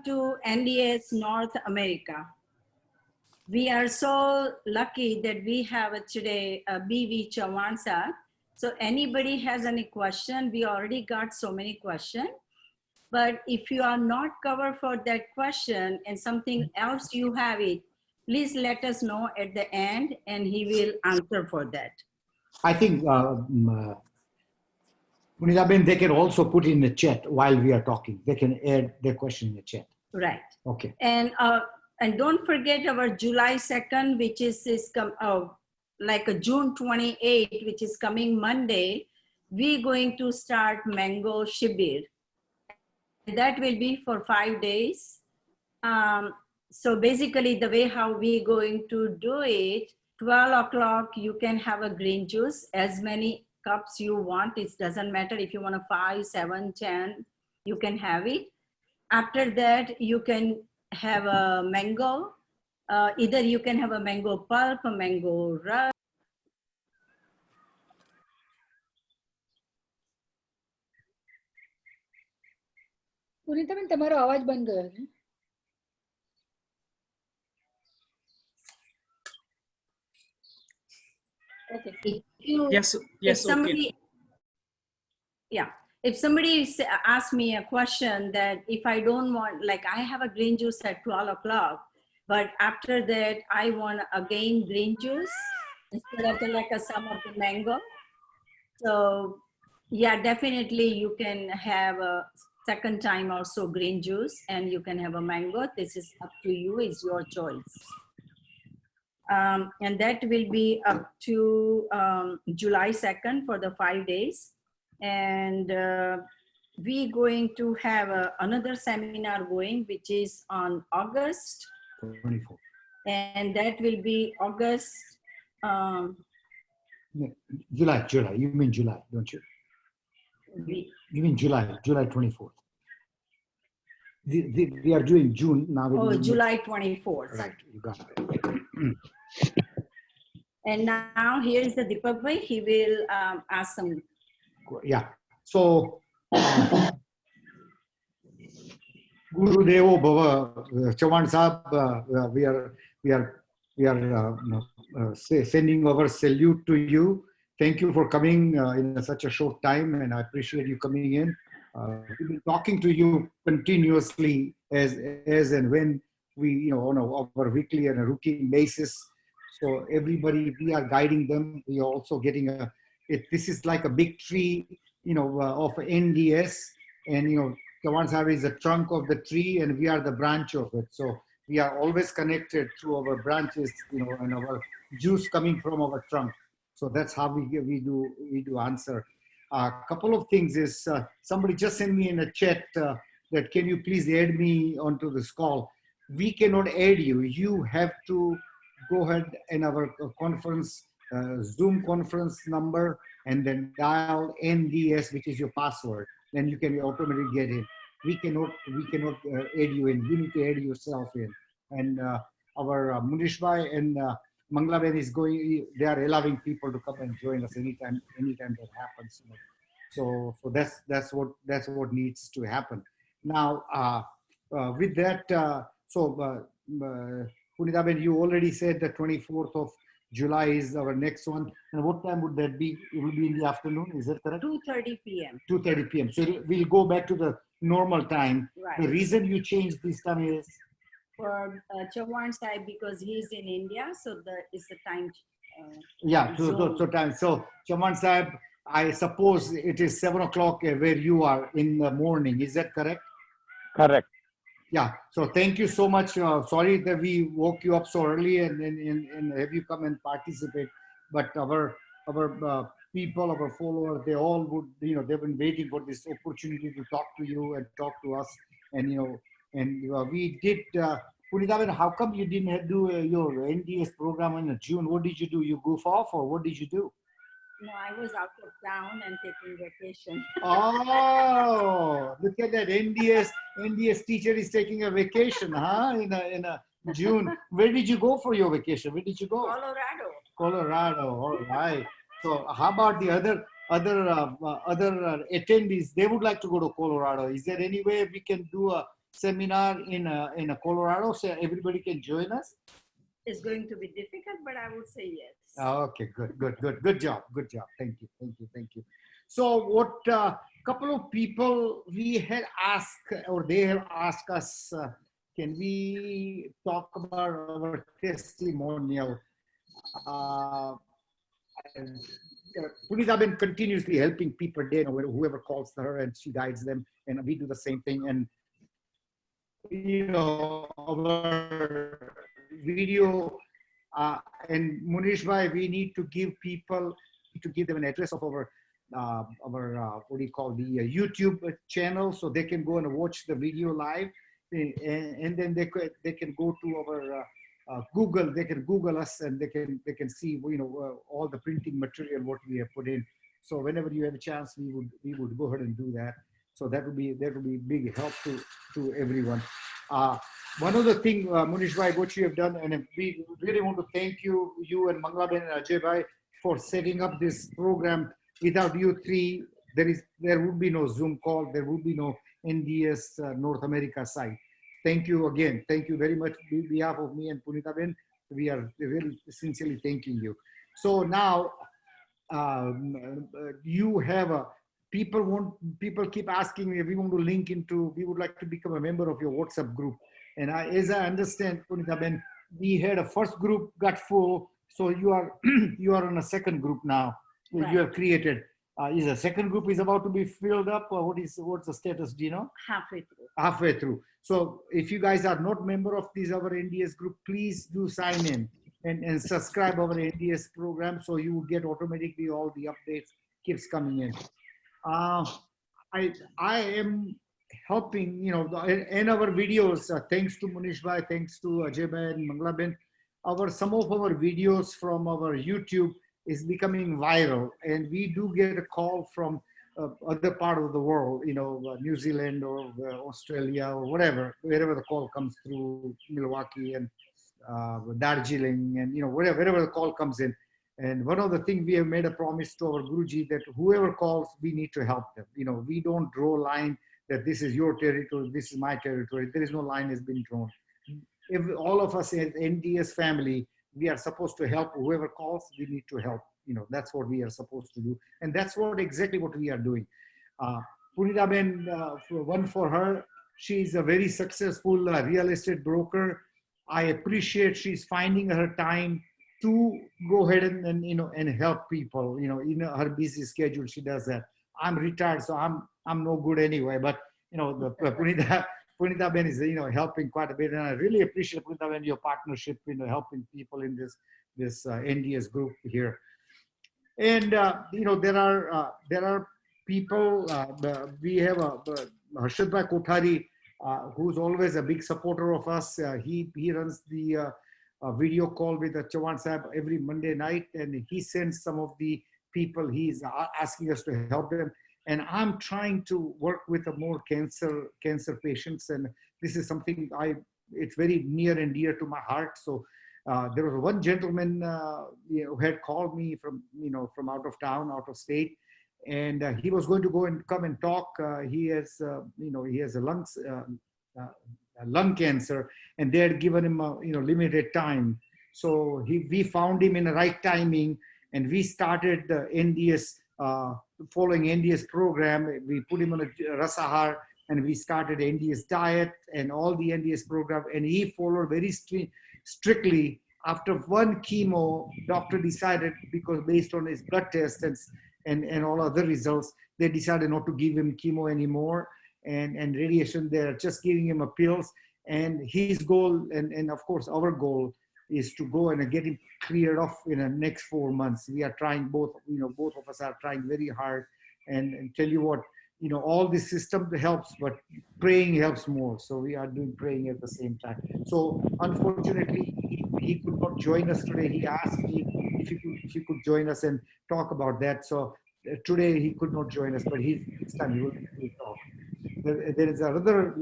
to NDS North America. We are so lucky that we have today BV Chawansa. So anybody has any question, we already got so many questions. But if you are not covered for that question and something else you have it, please let us know at the end and he will answer for that. I think, Punitaben, they can also put in the chat while we are talking. They can add their question in the chat. Right. Okay. And don't forget our July 2nd, which is like a June 28th, which is coming Monday. We're going to start Mango Shibir. That will be for 5 days. So basically the way how we're going to do it, 12 o'clock, you can have a green juice, as many cups you want. It doesn't matter if you want a 5, 7, 10, you can have it. After that, you can have a mango. Either you can have a mango pulp, a mango rush. Punitaben તમારો અવાજ બંધ ગયો છે. Okay. Yes, If somebody, okay. Yeah, if somebody asks me a question that if I don't want, like I have a green juice at 12 o'clock, but after that I want again green juice instead of like some of the mango. So yeah, definitely you can have a second time also green juice and you can have a mango. This is up to you, it's your choice. And that will be up to July 2nd for the 5 days. And we're going to have another seminar going, which is on August 24th. And that will be August. July. You mean July, don't you? You mean July 24th. We are doing June now. Oh, July 24th. Right, you got it. And now here is the Deepak Bhai. He will ask some. Yeah. So, Guru Devo Bhava, Chavan Sahab, we are sending our salute to you. Thank you for coming in such a short time, and I appreciate you coming in. We've been talking to you continuously as and when we, on our weekly and a routine basis. So everybody, we are guiding them. We are also getting this is like a big tree, of NDS, and Chavan Sahib is the trunk of the tree, and we are the branch of it. So we are always connected through our branches, and our juice coming from our trunk. So that's how we do answer. A couple of things is somebody just sent me in a chat that can you please add me onto this call. We cannot add you. You have to go ahead in our conference, Zoom conference number, and then dial NDS, which is your password. Then you can automatically get in. We cannot add you in. You need to add yourself in. And our Munish Bhai and Manglaben is going. They are allowing people to come and join us anytime that happens. So that's what needs to happen. Now with that, Punitaben, you already said the 24th of July is our next one. And what time would that be? It will be in the afternoon, is that correct? 2:30 p.m. 2:30 p.m. So we'll go back to the normal time. Right. The reason you changed this time is? For Chavan Sahib, because he's in India, so it's the time. Yeah, so Chavan Sahib, I suppose it is 7 o'clock where you are in the morning. Is that correct? Correct. Yeah. So thank you so much. Sorry that we woke you up so early and have you come and participate. But our people, our followers, they all would, they've been waiting for this opportunity to talk to you and talk to us. And we did. Punitaben, how come you didn't do your NDS program in June? What did you do? You goof off, or what did you do? No, I was out of town and taking vacation. Oh, look at that! NDS teacher is taking a vacation, huh? In a June. Where did you go for your vacation? Where did you go? Colorado. Colorado. All right. So, how about the other attendees? They would like to go to Colorado. Is there any way we can do a seminar in Colorado, so everybody can join us? It's going to be difficult, but I would say yes. Okay, good job, good job. Thank you. So what couple of people we had asked, or they have asked us, can we talk about our testimonial? And, Punita been continuously helping people there, whoever calls her, and she guides them, and we do the same thing. And our video, and Munish bhai, we need to give people, to give them an address of our what do you call, the YouTube channel, so they can go and watch the video live, and then they can go to our Google. They can Google us, and they can see all the printing material what we have put in. So whenever you have a chance, we would go ahead and do that. So that would be big help to everyone. One other thing, Munish bhai, what you have done, and we really want to thank you and Manglaben and Ajay bhai, for setting up this program. Without you three, there would be no Zoom call, there would be no NDS North America site. Thank you again. Thank you very much on behalf of me and Punita Ben. We are really sincerely thanking you. So now you have a people keep asking me, we want to link into, we would like to become a member of your WhatsApp group. And as I understand, Punita Ben, we had a first group got full, so you are you are on a second group now. Right. You have created. Is the second group is about to be filled up, or what's the status? Do you know? Halfway through. Halfway through. So if you guys are not member of this our NDS group, please do sign in and subscribe our NDS program, so you will get automatically all the updates keeps coming in. I am helping, in our videos, thanks to Munish bhai, thanks to Ajay bhai and Manglaben, some of our videos from our YouTube is becoming viral, and we do get a call from other part of the world, New Zealand or Australia or wherever the call comes through, Milwaukee and Darjeeling, and wherever the call comes in. And one of the things we have made a promise to our Guruji, that whoever calls, we need to help them. We don't draw a line that this is your territory, this is my territory. There is no line has been drawn. If all of us as NDS family, we are supposed to help whoever calls, we need to help. That's what we are supposed to do. And that's exactly what we are doing. Punita Ben, one for her, she's a very successful real estate broker. I appreciate she's finding her time to go ahead and help people. In her busy schedule, she does that. I'm retired, so I'm no good anyway. But Punita Ben is helping quite a bit, and I really appreciate, Punita Ben, your partnership, helping people in this NDS group here. And there are people. We have Harshad Bhai Kothari, who's always a big supporter of us. He runs the video call with Chauhan Sahib every Monday night, and he sends some of the people he's asking us to help them. And I'm trying to work with more cancer patients, and this is something it's very near and dear to my heart. So there was one gentleman who had called me from out of town, out of state, and he was going to go and come and talk. He has a lung cancer, and they had given him limited time. So we found him in the right timing, and we started the NDS. Following NDS program, we put him on a Rasahar, and we started NDS diet and all the NDS program, and he followed very strictly. After one chemo, doctor decided, because based on his blood tests and all other results, they decided not to give him chemo anymore and radiation. They're just giving him pills. And his goal, and of course our goal, is to go and get him cleared off in the next 4 months. We are trying both of us are trying very hard, and tell you what, all this system helps, but praying helps more. So we are doing praying at the same time. So unfortunately, he could not join us today. He asked me if he could join us and talk about that. So today he could not join us, but this time he will talk. There is another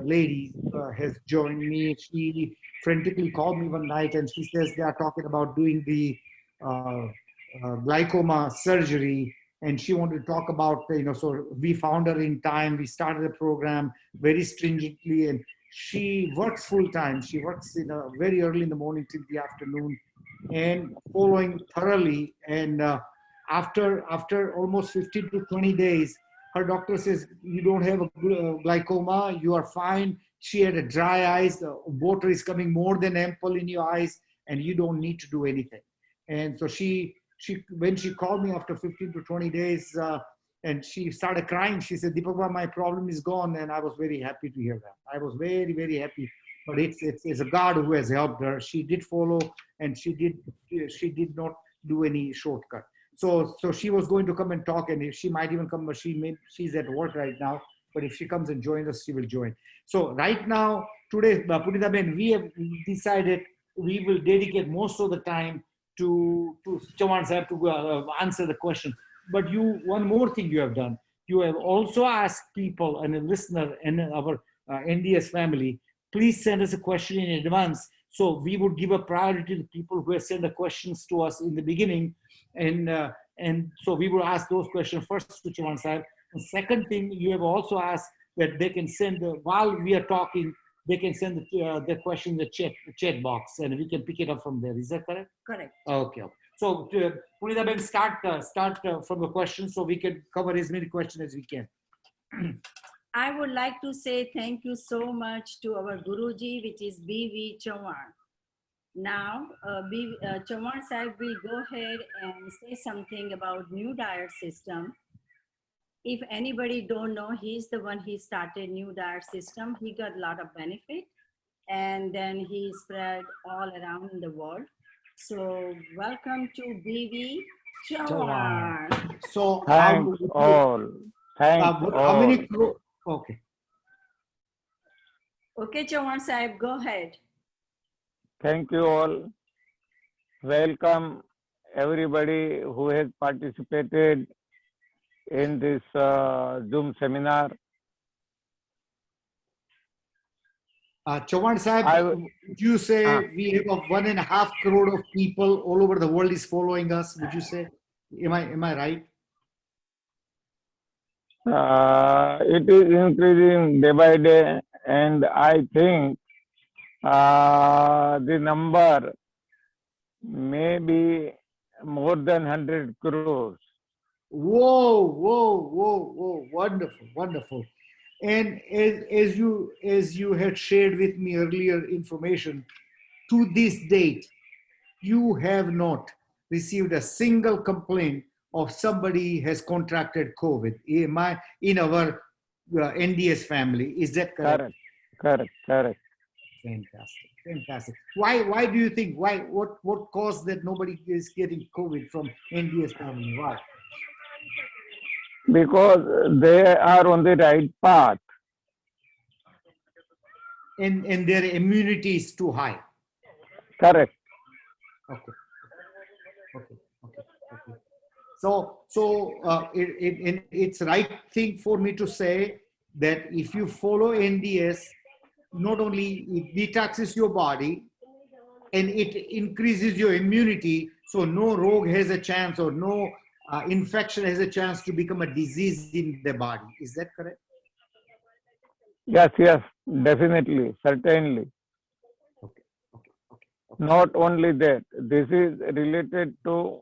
lady has joined me. She frantically called me one night, and she says they are talking about doing the glaucoma surgery and she wanted to talk about, so we found her in time. We started the program very stringently, and she works full time. She works very early in the morning till the afternoon, and following thoroughly. And after almost 15 to 20 days, her doctor says, you don't have a glaucoma, you are fine. She had a dry eyes, the water is coming more than ample in your eyes, and you don't need to do anything. And so when she called me after 15 to 20 days, and she started crying, she said, Deepak, my problem is gone. And I was very happy to hear that. I was very, very happy. But it's a God who has helped her. She did follow, and she did not do any shortcut. So she was going to come and talk, and if she might even come, but she's at work right now. But if she comes and joins us, she will join. So right now, today, Punita Ben, we have decided we will dedicate most of the time to Chauhan Sahib to answer the question. But one more thing you have done. You have also asked people and a listener and our NDS family, please send us a question in advance. So we would give a priority to people who have sent the questions to us in the beginning. And so we will ask those questions first to Chauhan Sahib. The second thing, you have also asked that they can send, while we are talking, they can send the question in the chat box, and we can pick it up from there. Is that correct? Correct. Okay. So Punita Ben, start from the question so we can cover as many questions as we can. I would like to say thank you so much to our Guruji, which is B.V. Chauhan. Now, Chauhan Sahib will go ahead and say something about new diet system. If anybody don't know, he's the one he started new diet system. He got a lot of benefit, and then he spread all around in the world. So welcome to B.V. Chauhan. So thanks all. How many? Okay. Okay, Chauhan Sahib, go ahead. Thank you all. Welcome everybody who has participated in this Zoom seminar. Chauhan Sahib, would you say we have 1.5 crore of people all over the world is following us? Would you say? Am I right? It is increasing day by day, and I think the number may be more than 100 crores. Whoa. Wonderful. And as you had shared with me earlier information, to this date, you have not received a single complaint of somebody has contracted COVID in our NDS family. Is that correct? Correct. Fantastic. Why do you think? What caused that nobody is getting COVID from NDS family? Why? Because they are on the right path. And their immunity is too high. Correct. Okay. So it's right thing for me to say that if you follow NDS, not only it detoxes your body and it increases your immunity, so no rogue has a chance or no infection has a chance to become a disease in the body. Is that correct? Yes, definitely, certainly. Okay. Not only that, this is related to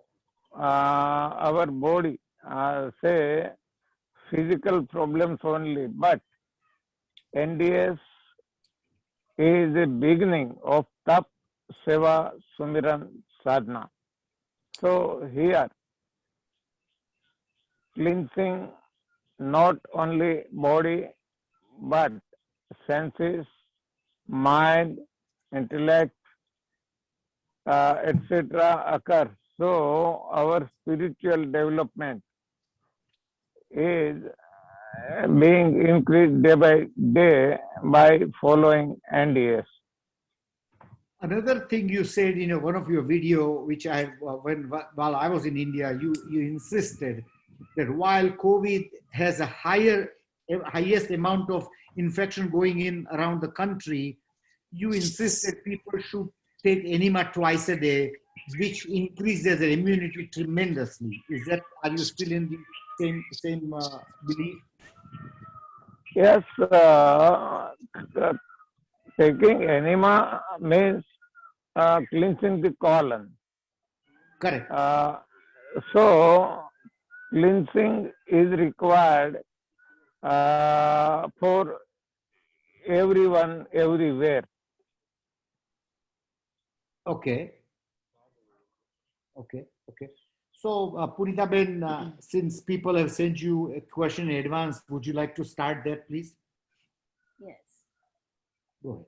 our body, say physical problems only, but NDS is the beginning of Tap, Seva, Sumiran, Sadhana. So here, cleansing not only body, but senses, mind, intellect, etc. occur. So our spiritual development is being increased day by day by following NDS. Another thing you said in one of your video, which while I was in India, you insisted that while COVID has a highest amount of infection going in around the country, you insisted people should take enema twice a day which increases the immunity tremendously. Is that, are you still in the same belief? Yes, taking enema means cleansing the colon. Correct. So cleansing is required for everyone, everywhere. Okay. Okay. Okay. So, Punita Ben, since people have sent you a question in advance, would you like to start that, please? Yes. Go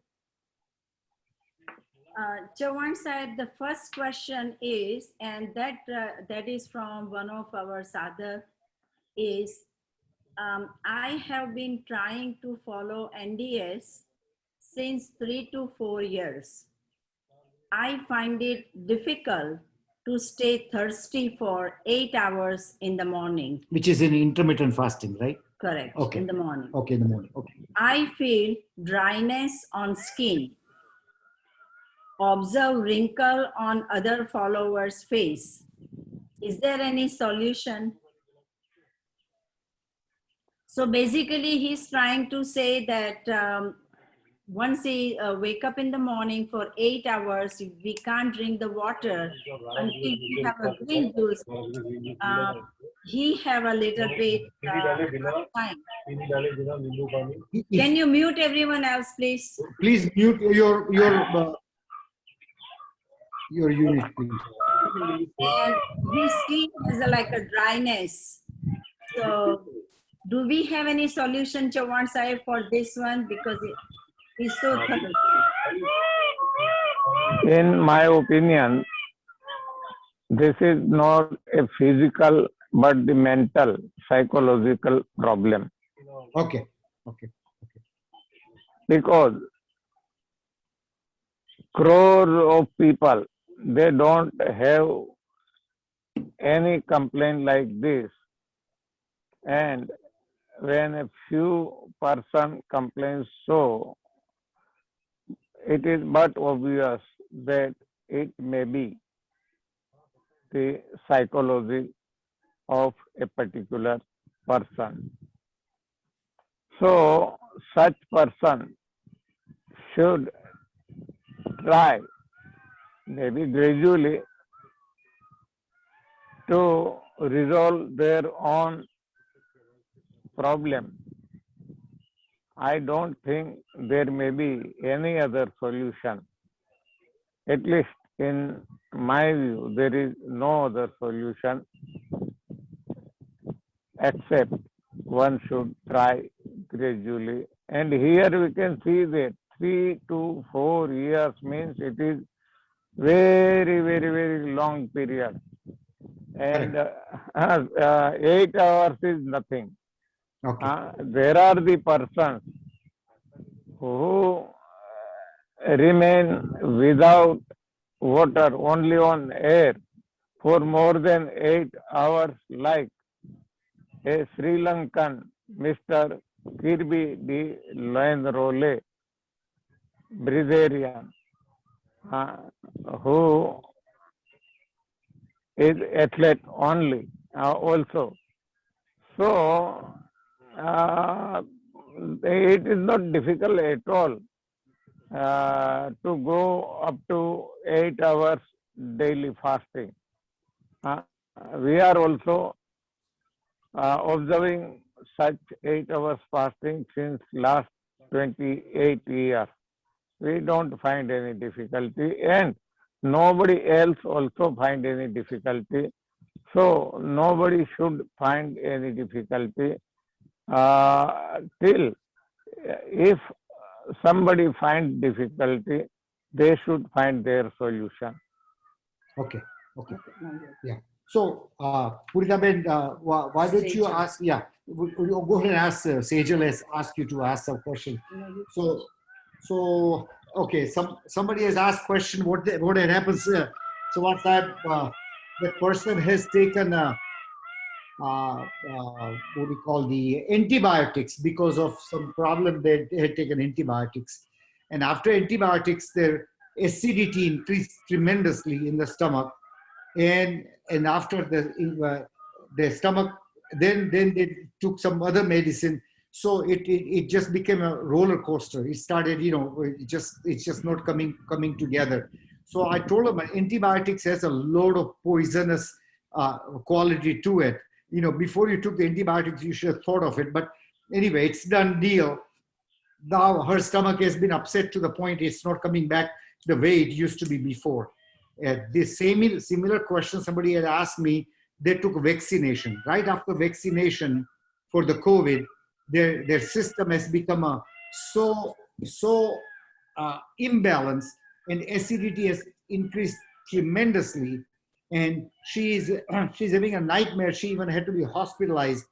Chavan said the first question is, and that is from one of our sadhak, is I have been trying to follow NDS since 3 to 4 years. I find it difficult to stay thirsty for 8 hours in the morning. Which is in intermittent fasting, right? Correct. Okay. In the morning. Okay, in the morning. Okay. I feel dryness on skin. Observe wrinkle on other followers' face. Is there any solution? So basically, he's trying to say that once he wake up in the morning for 8 hours, we can't drink the water until we have a green juice. He have a little bit time. Can you mute everyone else, please? Please mute your unit, please. And his skin has like a dryness. So do we have any solution, Chavan Sahib, for this one? Because he's so thirsty. In my opinion, this is not a physical but the mental, psychological problem. Okay. Okay. Because crores of people, they don't have any complaint like this. And when a few person complains so, it is but obvious that it may be the psychology of a particular person. So such person should try, maybe gradually, to resolve their own problem. I don't think there may be any other solution. At least in my view, there is no other solution except one should try gradually. And here we can see that 3 to 4 years means it is very, very, very long period. And 8 hours is nothing. Okay. There are the persons who remain without water, only on air, for more than 8 hours, like a Sri Lankan, Mr. Kirby de Loenrole, Brazilian, who is athlete only, also. So, it is not difficult at all to go up to 8 hours daily fasting. We are also observing such 8 hours fasting since last 28 years. We don't find any difficulty, and nobody else also find any difficulty. So nobody should find any difficulty till if somebody finds difficulty, they should find their solution. Okay. Okay. Yeah. So, Purita Ben, why don't you ask? Yeah, we'll go ahead and ask. Sejal has asked you to ask some question. So okay. Somebody has asked question. What had happens? So what type? That person has taken what do you call the antibiotics because of some problem. They had taken antibiotics, and after antibiotics, their acidity increased tremendously in the stomach, and after the stomach, then they took some other medicine. So it just became a roller coaster. It started, it's just not coming together. So I told him antibiotics has a lot of poisonous quality to it. Before you took the antibiotics, you should have thought of it. But anyway, it's done deal. Now her stomach has been upset to the point it's not coming back the way it used to be before. This similar question somebody had asked me. They took vaccination. Right after vaccination for the COVID, their system has become so imbalanced, and acidity has increased tremendously. And she's having a nightmare. She even had to be hospitalized.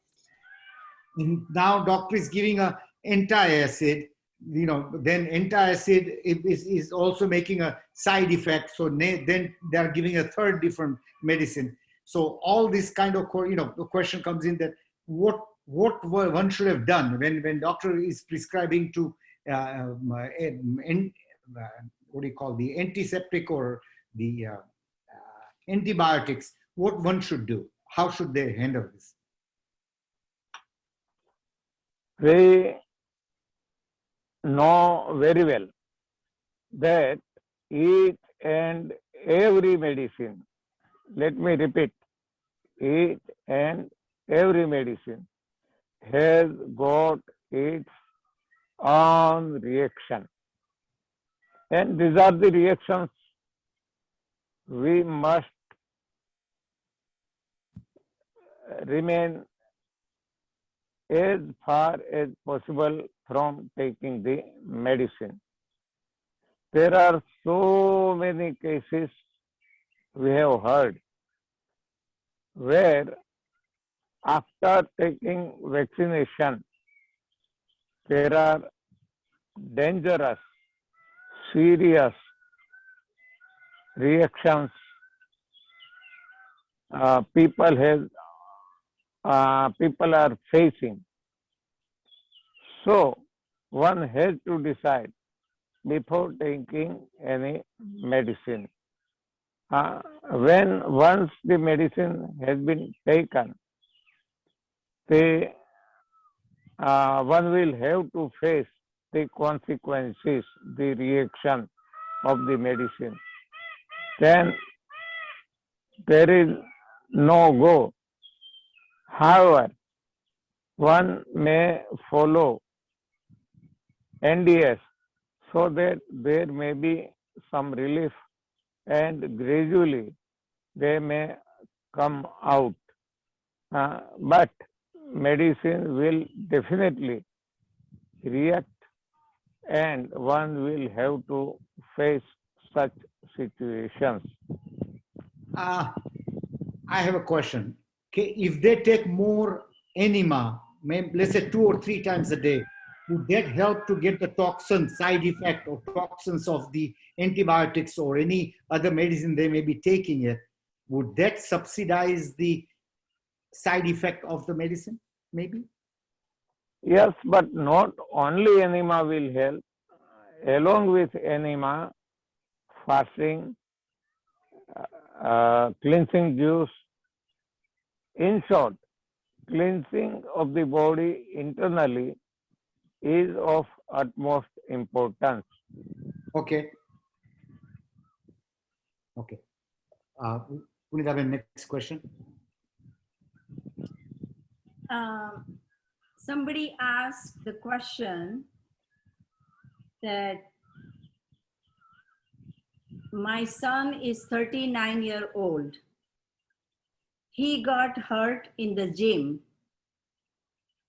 And now doctor is giving a antacid. Then antacid is also making a side effect. So then they are giving a third different medicine. So all this kind of, the question comes in that what one should have done when doctor is prescribing to what do you call, the antiseptic or the antibiotics, what one should do? How should they handle this? We know very well that each and every medicine, let me repeat, each and every medicine has got its own reaction. And these are the reactions we must remain as far as possible from taking the medicine. There are so many cases we have heard where after taking vaccination, there are dangerous, serious reactions people are facing. So one has to decide before taking any medicine. Once the medicine has been taken, one will have to face the consequences, the reaction of the medicine. Then there is no go. However, one may follow NDS so that there may be some relief and gradually they may come out. But medicine will definitely react and one will have to face such situations. I have a question. Okay, if they take more enema, let's say 2 or 3 times a day, would that help to get the toxin side effect or toxins of the antibiotics or any other medicine they may be taking it? Would that subsidize the side effect of the medicine, maybe? Yes, but not only enema will help. Along with enema, fasting, cleansing juice. In short, cleansing of the body internally is of utmost importance. Okay. Okay. Punita, next question. Somebody asked the question that my son is 39-year-old. He got hurt in the gym.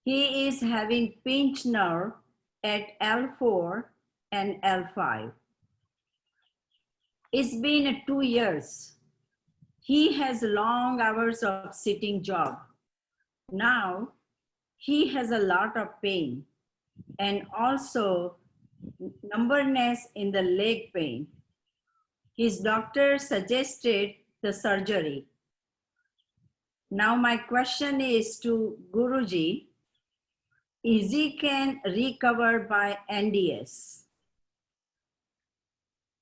He is having pinched nerve at L4 and L5. It's been 2 years. He has long hours of sitting job. Now he has a lot of pain and also numbness in the leg pain. His doctor suggested the surgery. Now my question is to Guruji, is he can recover by NDS?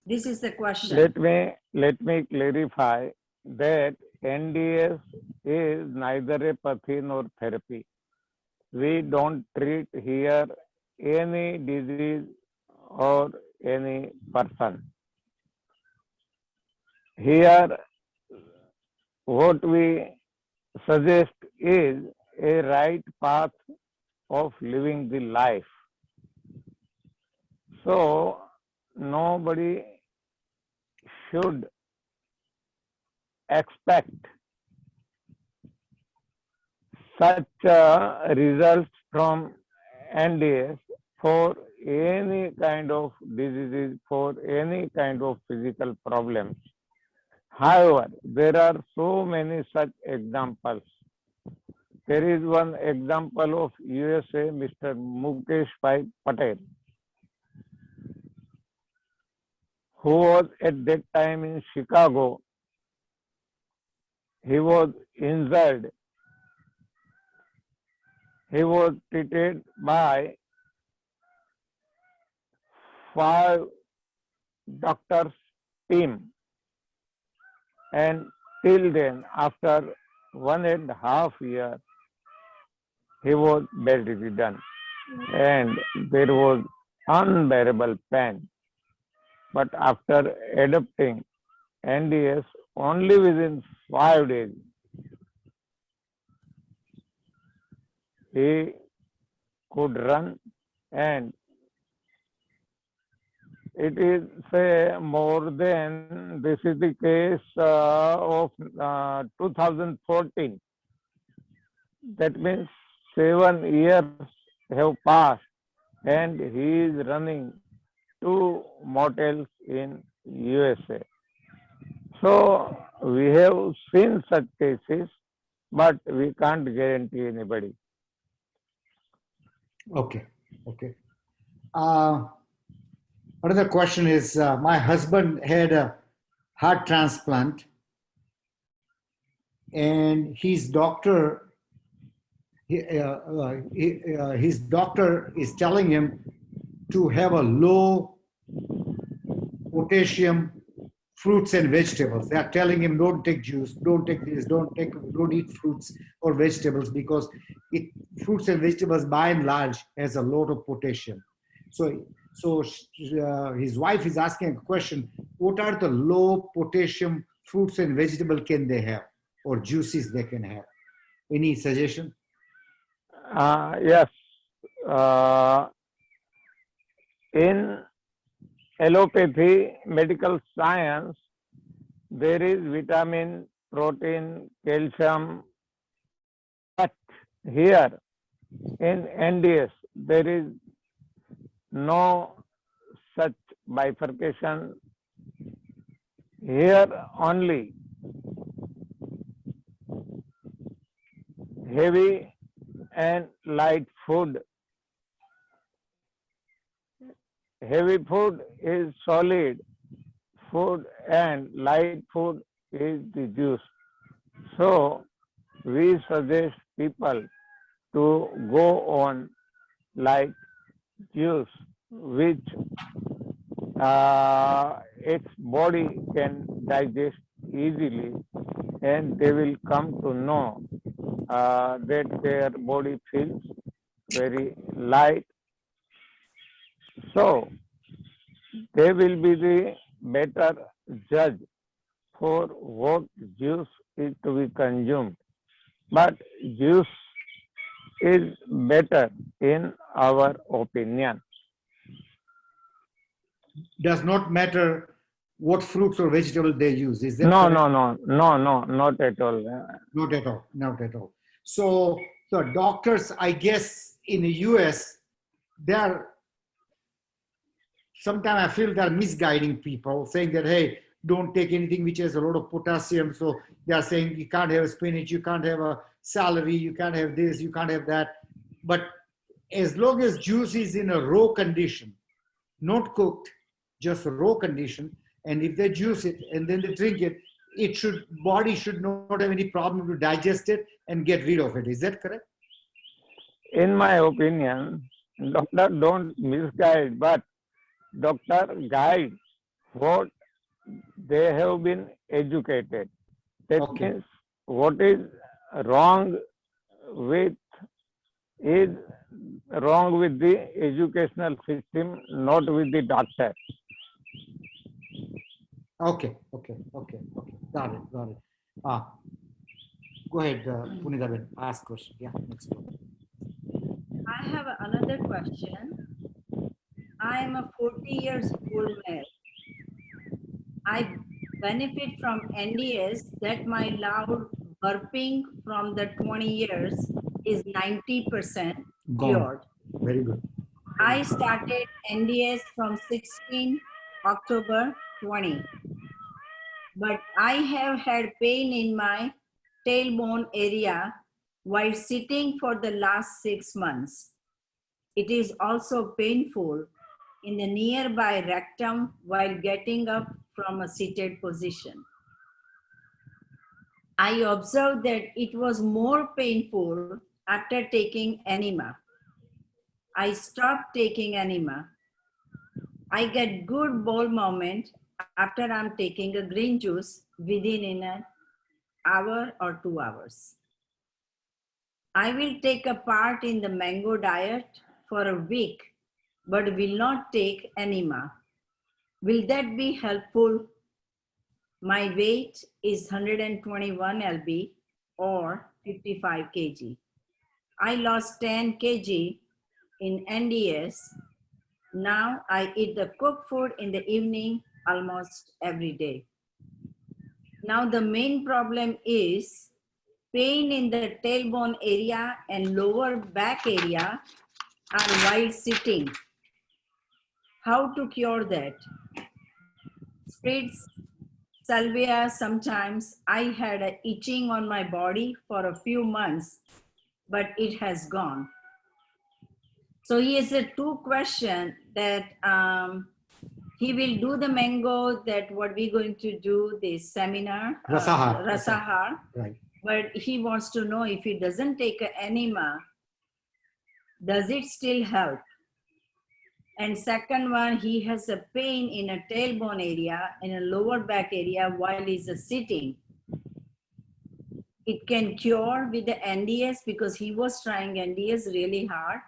This is the question. Let me clarify that NDS is neither a pathy nor therapy. We don't treat here any disease or any person. Here, what we suggest is a right path of living the life. So, nobody should expect such results from NDS for any kind of diseases, for any kind of physical problems. However, there are so many such examples. There is one example of USA, Mr. Mukesh Bhai Patel, who was at that time in Chicago. He was injured. He was treated by 5 doctors team, and till then, after 1.5 years, he was bedridden, and there was unbearable pain. But after adopting NDS, only within 5 days, he could run, and it is more than, this is the case of 2014. That means 7 years have passed, and he is running 2 motels in USA. So we have seen such cases, but we can't guarantee anybody. Okay. Another question is, my husband had a heart transplant, and his doctor is telling him to have a low potassium fruits and vegetables. They are telling him, don't take juice, don't take this, don't eat fruits or vegetables, because fruits and vegetables by and large has a lot of potassium. So his wife is asking a question: what are the low potassium fruits and vegetables can they have, or juices they can have? Any suggestion? Yes. In allopathy, medical science, there is vitamin, protein, calcium, but here in NDS, there is no such bifurcation. Here only heavy and light food. Heavy food is solid food and light food is the juice. So we suggest people to go on like juice, which its body can digest easily, and they will come to know that their body feels very light. So they will be the better judge for what juice is to be consumed. But juice is better in our opinion. Does not matter what fruits or vegetables they use. Is that No, correct? no, not at all. Not at all. So doctors, I guess, in the US, they are, sometimes I feel they're misguiding people, saying that, hey, don't take anything which has a lot of potassium. So they are saying you can't have spinach, you can't have a celery, you can't have this, you can't have that. But as long as juice is in a raw condition, not cooked, just a raw condition, and if they juice it and then they drink it, body should not have any problem to digest it and get rid of it. Is that correct? In my opinion, doctor don't misguide, but doctor guide what they have been educated. That Okay. means what is wrong with is wrong with the educational system, not with the doctor. Okay. Got it. Go ahead, Punita Ben. Ask question. Yeah, next one. I have another question. I am a 40 years old male. I benefit from NDS that my loud burping from the 20 years is 90% Gone. cured. Very good. I started NDS from 16 October 20, but I have had pain in my tailbone area while sitting for the last 6 months. It is also painful in the nearby rectum while getting up from a seated position. I observed that it was more painful after taking enema. I stopped taking enema. I get good bowel movement after I'm taking a green juice within an hour or 2 hours. I will take a part in the mango diet for a week, but will not take enema. Will that be helpful? My weight is 121 lb or 55 kg. I lost 10 kg in NDS. Now I eat the cooked food in the evening almost every day. Now the main problem is pain in the tailbone area and lower back area are while sitting. How to cure that? Spritz, salvia sometimes. I had a itching on my body for a few months, but it has gone. So he has a 2 question that he will do the mango, that what we're going to do, this seminar, Rasahar. Right. But he wants to know if he doesn't take an enema, does it still help? And second one, he has a pain in a tailbone area, in a lower back area while he's sitting. It can cure with the NDS because he was trying NDS really hard,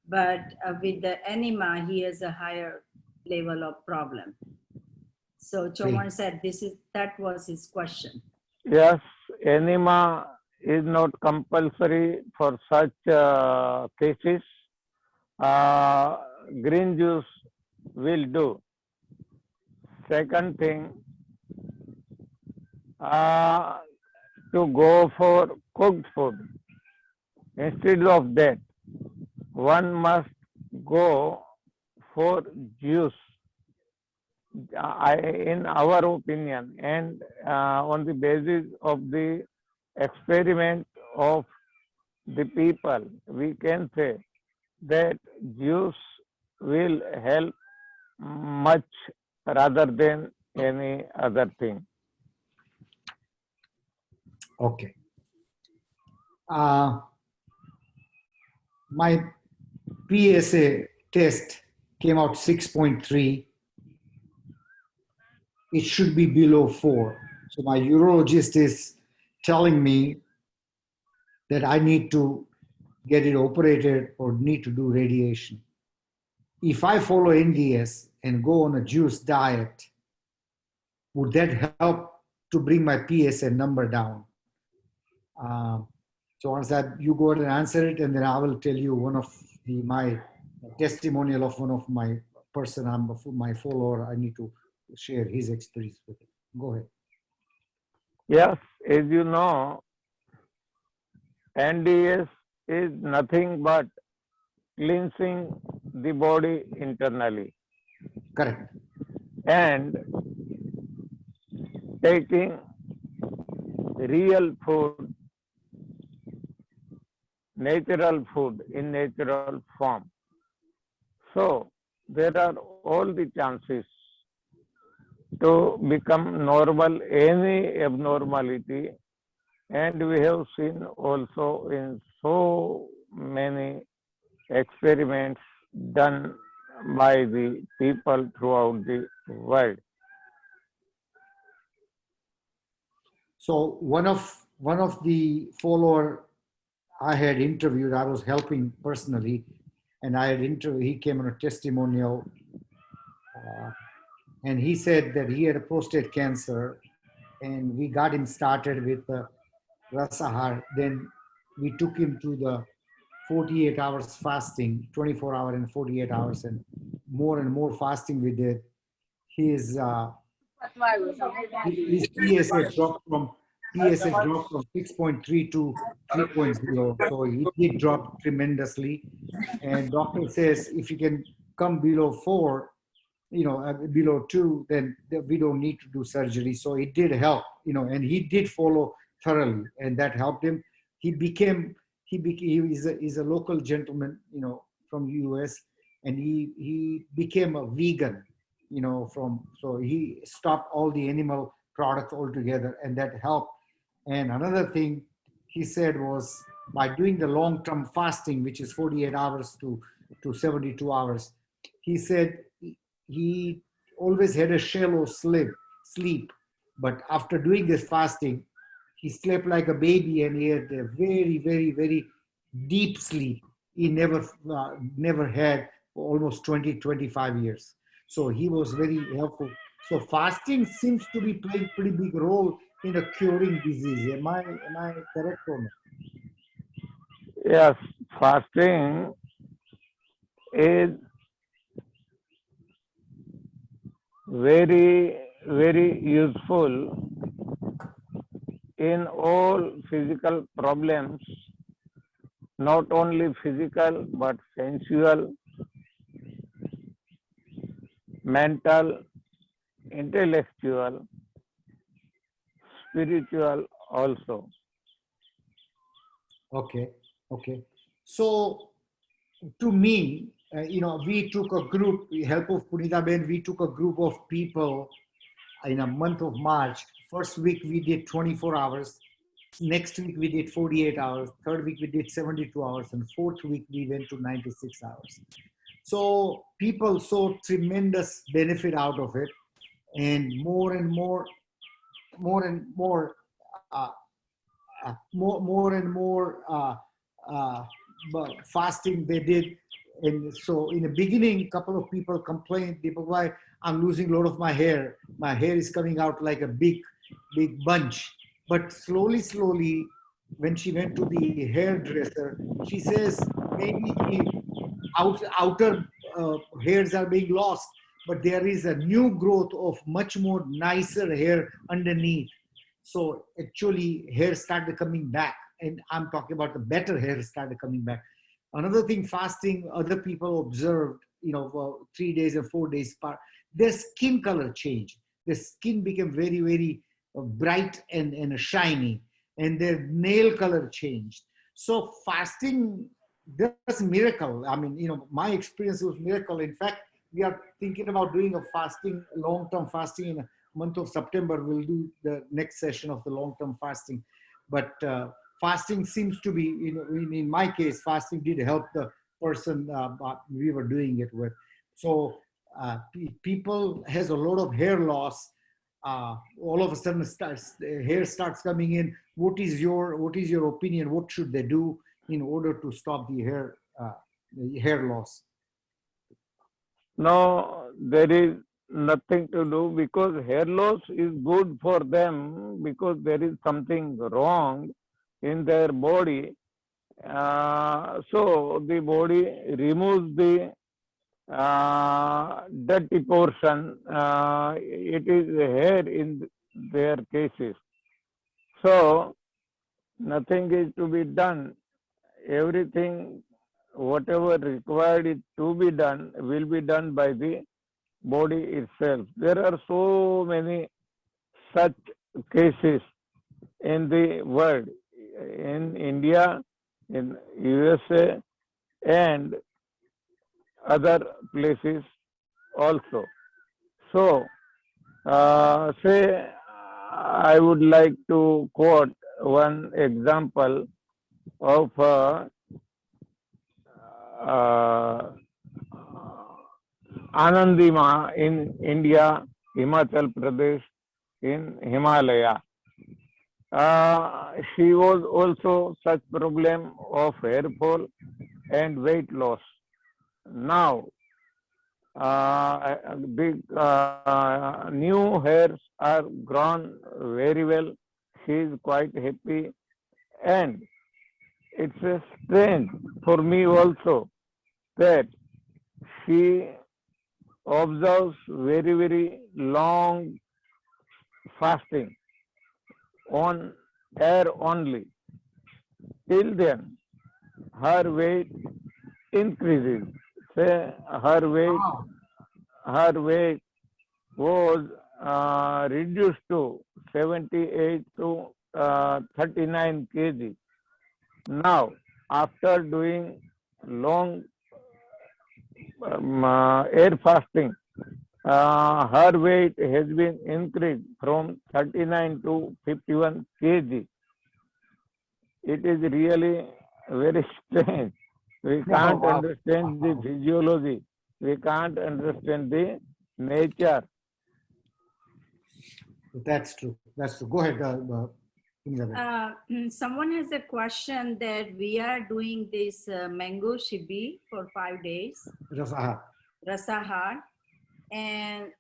but with the enema, he has a higher level of problem. So Chauhan said that was his question. Yes, enema is not compulsory for such cases. Green juice will do. Second thing, to go for cooked food. Instead of that, one must go for juice. In our opinion, and on the basis of the experiment of the people, we can say that juice will help much rather than any other thing. Okay. My PSA test came out 6.3. It should be below 4. So my urologist is telling me that I need to get it operated or need to do radiation. If I follow NDS and go on a juice diet, would that help to bring my PSA number down? So once that, you go ahead and answer it, and then I will tell you one of my testimonial of one of my person, my follower. I need to share his experience with it. Go ahead. Yes, as you know, NDS is nothing but cleansing the body internally. Correct. And taking real food, natural food in natural form. So there are all the chances to become normal, any abnormality. And we have seen also in so many experiments done by the people throughout the world. So one of the follower I had interviewed, I was helping personally, and I had interviewed. He came on a testimonial, and he said that he had a prostate cancer, and we got him started with Rasahar. Then we took him to the 48 hours fasting, 24 hour and 48 hours, and more fasting we did. His his PSA dropped from 6.3 to 3.0. So he did drop tremendously. And doctor says if you can come below 4, below 2, then we don't need to do surgery. So it did help, and he did follow thoroughly, and that helped him. He is a local gentleman, from US, and he became a vegan, so he stopped all the animal products altogether, and that helped. And another thing he said was by doing the long-term fasting, which is 48 hours to 72 hours, he said he always had a shallow sleep, but after doing this fasting, he slept like a baby, and he had a very, very, very deep sleep. He never had for almost 20-25 years. So he was very helpful. So fasting seems to be playing pretty big role in a curing disease. Am I correct or not? Yes, fasting is very, very useful in all physical problems, not only physical but sensual, mental, intellectual, spiritual also. Okay. So to me, we took a group, with help of Punita Ben, we took a group of people in a month of March. First week we did 24 hours. Next week we did 48 hours. Third week we did 72 hours. And fourth week we went to 96 hours. So people saw tremendous benefit out of it. And more and more fasting they did. And so in the beginning, a couple of people complained, why I'm losing a lot of my hair. My hair is coming out like a big bunch. But slowly, when she went to the hairdresser, she says maybe the outer hairs are being lost, but there is a new growth of much more nicer hair underneath. So actually hair started coming back, and I'm talking about the better hair started coming back. Another thing, fasting, other people observed, for 3 days or 4 days apart, their skin color changed. Their skin became very, very bright and shiny, and their nail color changed. So fasting does miracle. I mean, my experience was miracle. In fact, we are thinking about doing a fasting, long-term fasting in a month of September. We'll do the next session of the long-term fasting. But fasting seems to be, in my case, fasting did help the person we were doing it with. So people has a lot of hair loss. All of a sudden, hair starts coming in. What is your opinion? What should they do in order to stop the hair loss? No, there is nothing to do, because hair loss is good for them because there is something wrong in their body. So the body removes the dirty portion. It is hair in their cases. So nothing is to be done. Everything, whatever required is to be done, will be done by the body itself. There are so many such cases in the world, in India, in USA, and other places also. So, say, I would like to quote one example of Anandima in India, Himachal Pradesh, in Himalaya. She was also such problem of hair fall and weight loss. Now, big new hairs are grown very well. She is quite happy, and it's a strange for me also that she observes very long fasting on air only. Till then, her weight increases. Say Wow. her weight was reduced to 78 to 39 kg. Now, after doing long air fasting, her weight has been increased from 39 to 51 kg. It is really very strange. We can't Wow. understand the physiology. We can't understand the nature. That's true. That's true. Go ahead, Elizabeth. Someone has a question that we are doing this mango shibi for 5 days, Rasahar. Rasahar, and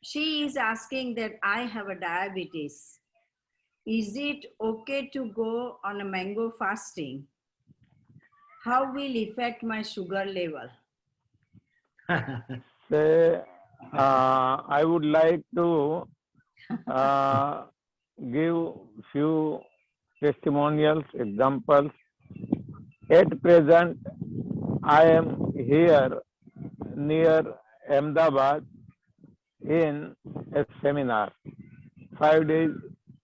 she is asking that I have a diabetes. Is it okay to go on a mango fasting? How will affect my sugar level? Say, I would like to give few testimonials, examples. At present, I am here near Ahmedabad in a seminar. 5 days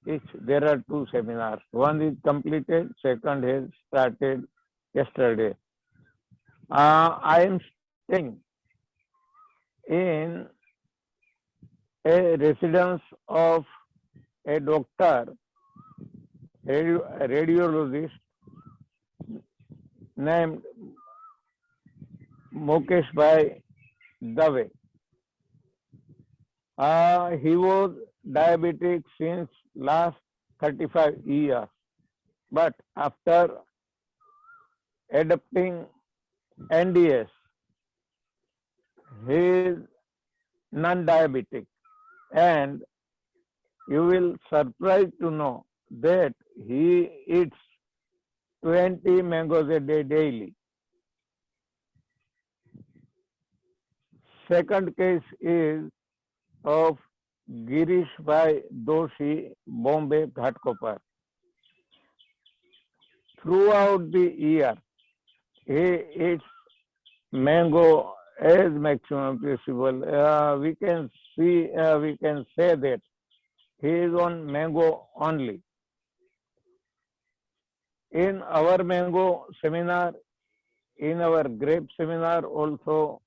each. There are 2 seminars. One is completed, second has started yesterday. I am staying in a residence of a doctor, radiologist named Mukesh Bhai Dave. He was diabetic since last 35 years, but after adopting NDS, he is non-diabetic, and you will surprised to know that he eats 20 mangoes a day daily. Second case is of Girish Bhai Doshi, Bombay Ghatkopar. Throughout the year, he eats mango as maximum possible. We can say that he is on mango only. In our mango seminar, in our grape seminar also,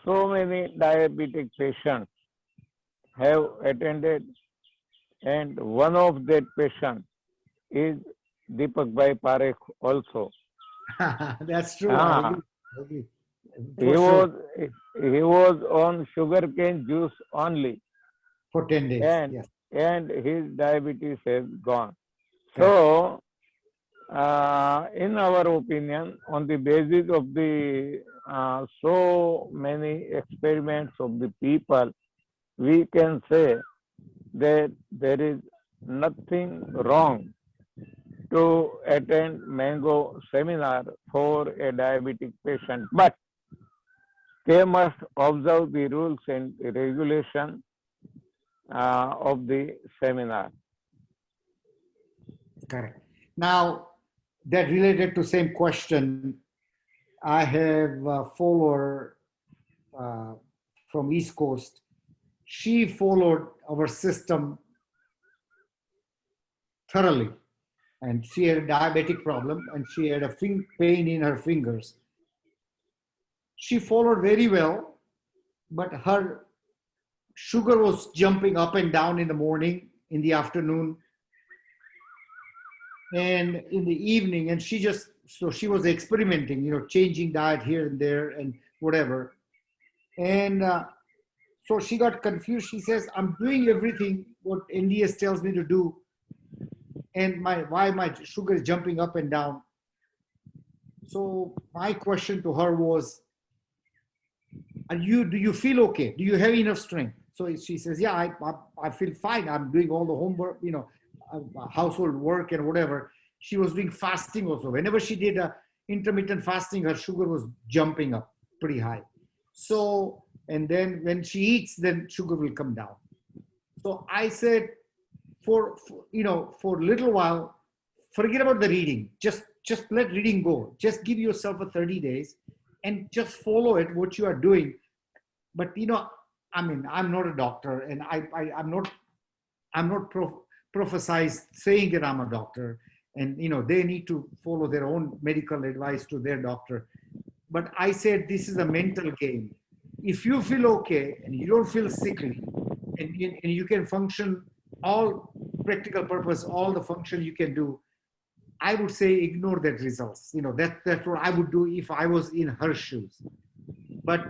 so many diabetic patients have attended, and one of that patients is Deepak Bhai Parekh also. That's true. I Ah, agree. he For sure. was on sugarcane juice only, For 10 days. and Yes. his diabetes has gone. Correct. So, in our opinion, on the basis of the so many experiments of the people, we can say that there is nothing wrong to attend mango seminar for a diabetic patient, but they must observe the rules and regulation of the seminar. Correct. Now, that related to same question, I have a follower from East Coast. She followed our system thoroughly, and she had a diabetic problem, and she had a pain in her fingers. She followed very well, but her sugar was jumping up and down in the morning, in the afternoon, and in the evening. And she was experimenting, changing diet here and there and whatever. And so she got confused. She says, I'm doing everything what NDS tells me to do, and why my sugar is jumping up and down. So my question to her was, do you feel okay? Do you have enough strength? So she says, yeah, I feel fine. I'm doing all the homework, household work and whatever. She was doing fasting also. Whenever she did a intermittent fasting, her sugar was jumping up pretty high. So, and then when she eats, then sugar will come down. So I said, for a little while, forget about the reading. Just let reading go. Just give yourself a 30 days and just follow it, what you are doing. But I'm not a doctor, and I'm not prophesized saying that I'm a doctor, and they need to follow their own medical advice to their doctor. But I said this is a mental game. If you feel okay and you don't feel sickly, and you can function all practical purpose, all the function you can do, I would say ignore that results. That's what I would do if I was in her shoes. But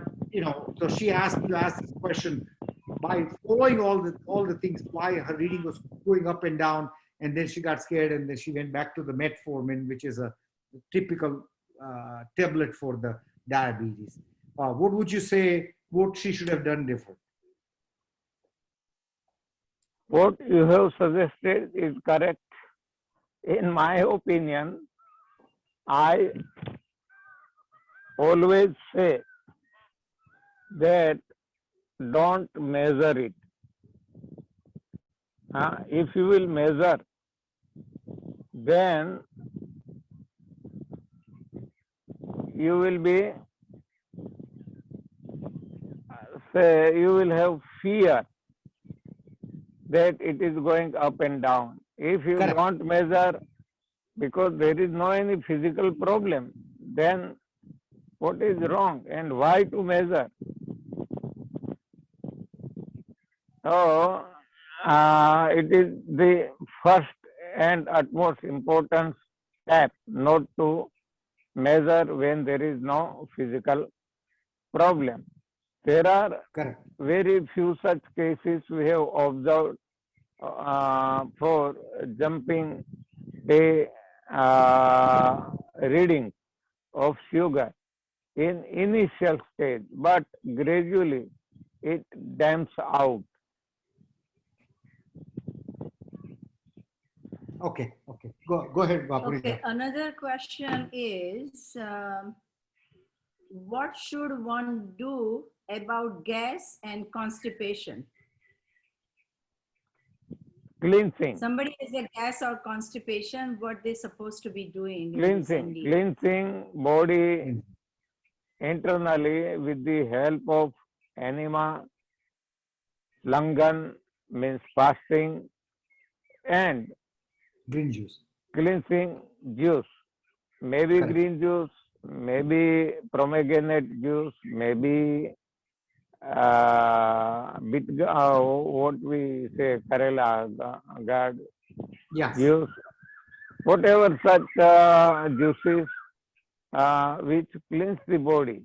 so she asked me to ask this question by following all the things, why her reading was going up and down, and then she got scared, and then she went back to the metformin, which is a typical tablet for the diabetes. What would you say? What she should have done different? What you have suggested is correct. In my opinion, I always say that don't measure it. If you will measure, then you will be, you will have fear that it is going up and down. If you Correct. don't measure, because there is no any physical problem, then what is wrong and why to measure? So, it is the first and utmost important step not to measure when there is no physical problem. There are Correct. very few such cases we have observed for jumping a reading of sugar in initial stage, but gradually it damps out. Okay. Go ahead, Purita. Okay, another question is, what should one do about gas and constipation? Cleansing. Somebody has a gas or constipation, what they're supposed to be doing? in this NDS? Cleansing body internally with the help of enema, langan means fasting, and Green juice. cleansing juice. Maybe Correct. green juice, maybe pomegranate juice, maybe what we say, Karela gourd Yes. juice, whatever such juices which cleanse the body.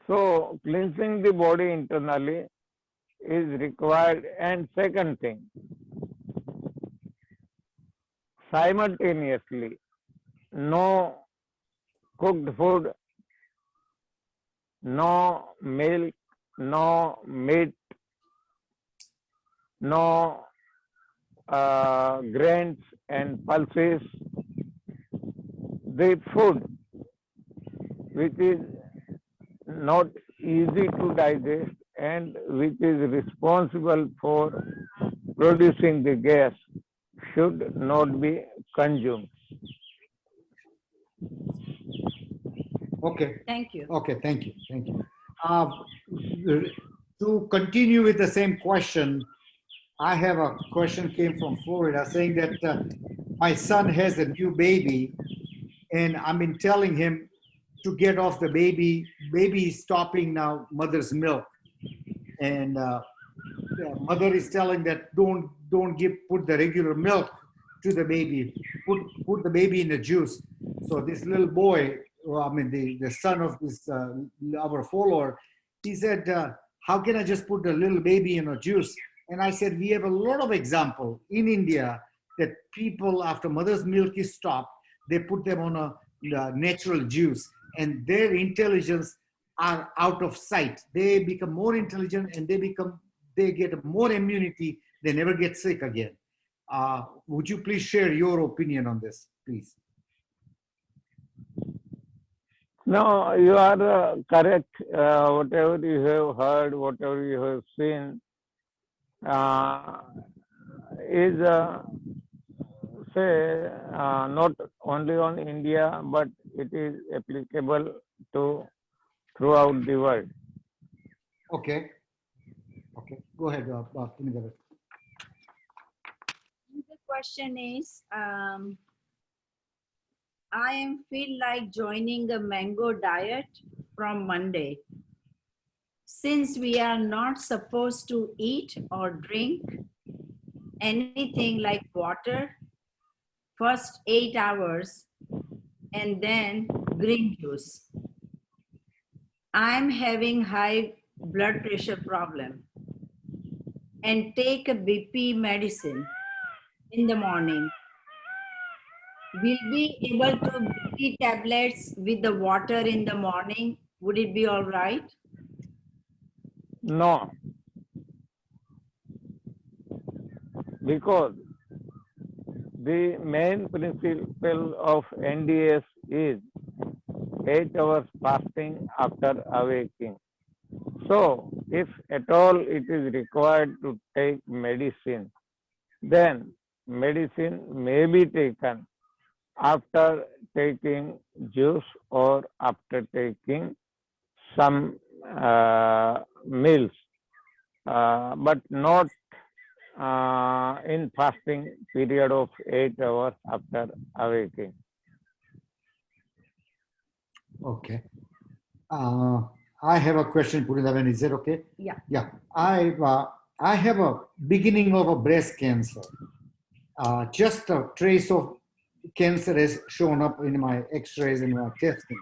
So cleansing the body internally is required. And second thing, simultaneously, no cooked food, no milk, no meat, no grains and pulses. The food which is not easy to digest and which is responsible for producing the gas should not be consumed. Okay. Thank you. Okay. Thank you. To continue with the same question, I have a question came from Florida saying that my son has a new baby, and I've been telling him to get off the baby. Baby is stopping now mother's milk, and mother is telling that don't put the regular milk to the baby. Put the baby in the juice. So this little boy, the son of this our follower, he said, how can I just put a little baby in a juice? And I said, we have a lot of example in India that people, after mother's milk is stopped, they put them on a natural juice, and their intelligence are out of sight. They become more intelligent, and they get more immunity. They never get sick again. Would you please share your opinion on this, please? No, you are correct. Whatever you have heard, whatever you have seen, is not only on India, but it is applicable to throughout the world. Okay. Okay. Go ahead, Punita. The question is, I am feel like joining a mango diet from Monday. Since we are not supposed to eat or drink anything like water, first 8 hours, and then green juice. I'm having high blood pressure problem and take a BP medicine in the morning. Will be able to BP tablets with the water in the morning? Would it be all right? No, because the main principle of NDS is 8 hours fasting after awaking. So, if at all it is required to take medicine, then medicine may be taken after taking juice or after taking some meals, but not in fasting period of 8 hours after awaking. Okay. I have a question, Purinavan. Is that okay? Yeah. Yeah. I have a beginning of a breast cancer. Just a trace of cancer has shown up in my x-rays and my testing.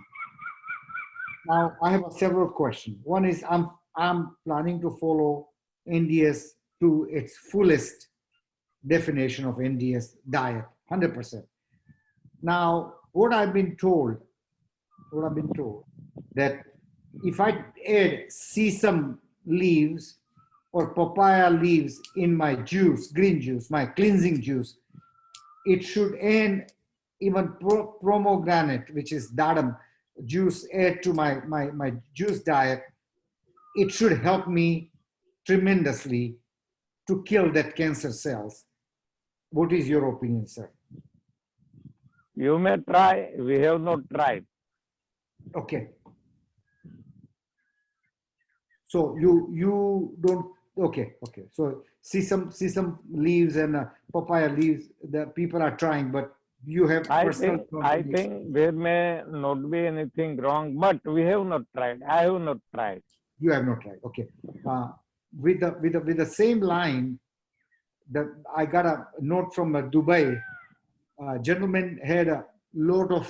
Now, I have several questions. One is I'm planning to follow NDS to its fullest definition of NDS diet, 100%. Now, what I've been told that if I add sesame leaves or papaya leaves in my juice, green juice, my cleansing juice, it should end even pomegranate, which is dadam juice, add to my juice diet. It should help me tremendously to kill that cancer cells. What is your opinion, sir? You may try, we have not tried. Okay. So you don't, okay. So sesame leaves and papaya leaves, the people are trying, but you have I personal think there may not be anything wrong, but we have not tried. I have not tried. You have not tried. Okay. With the same line, that I got a note from Dubai. A gentleman had a lot of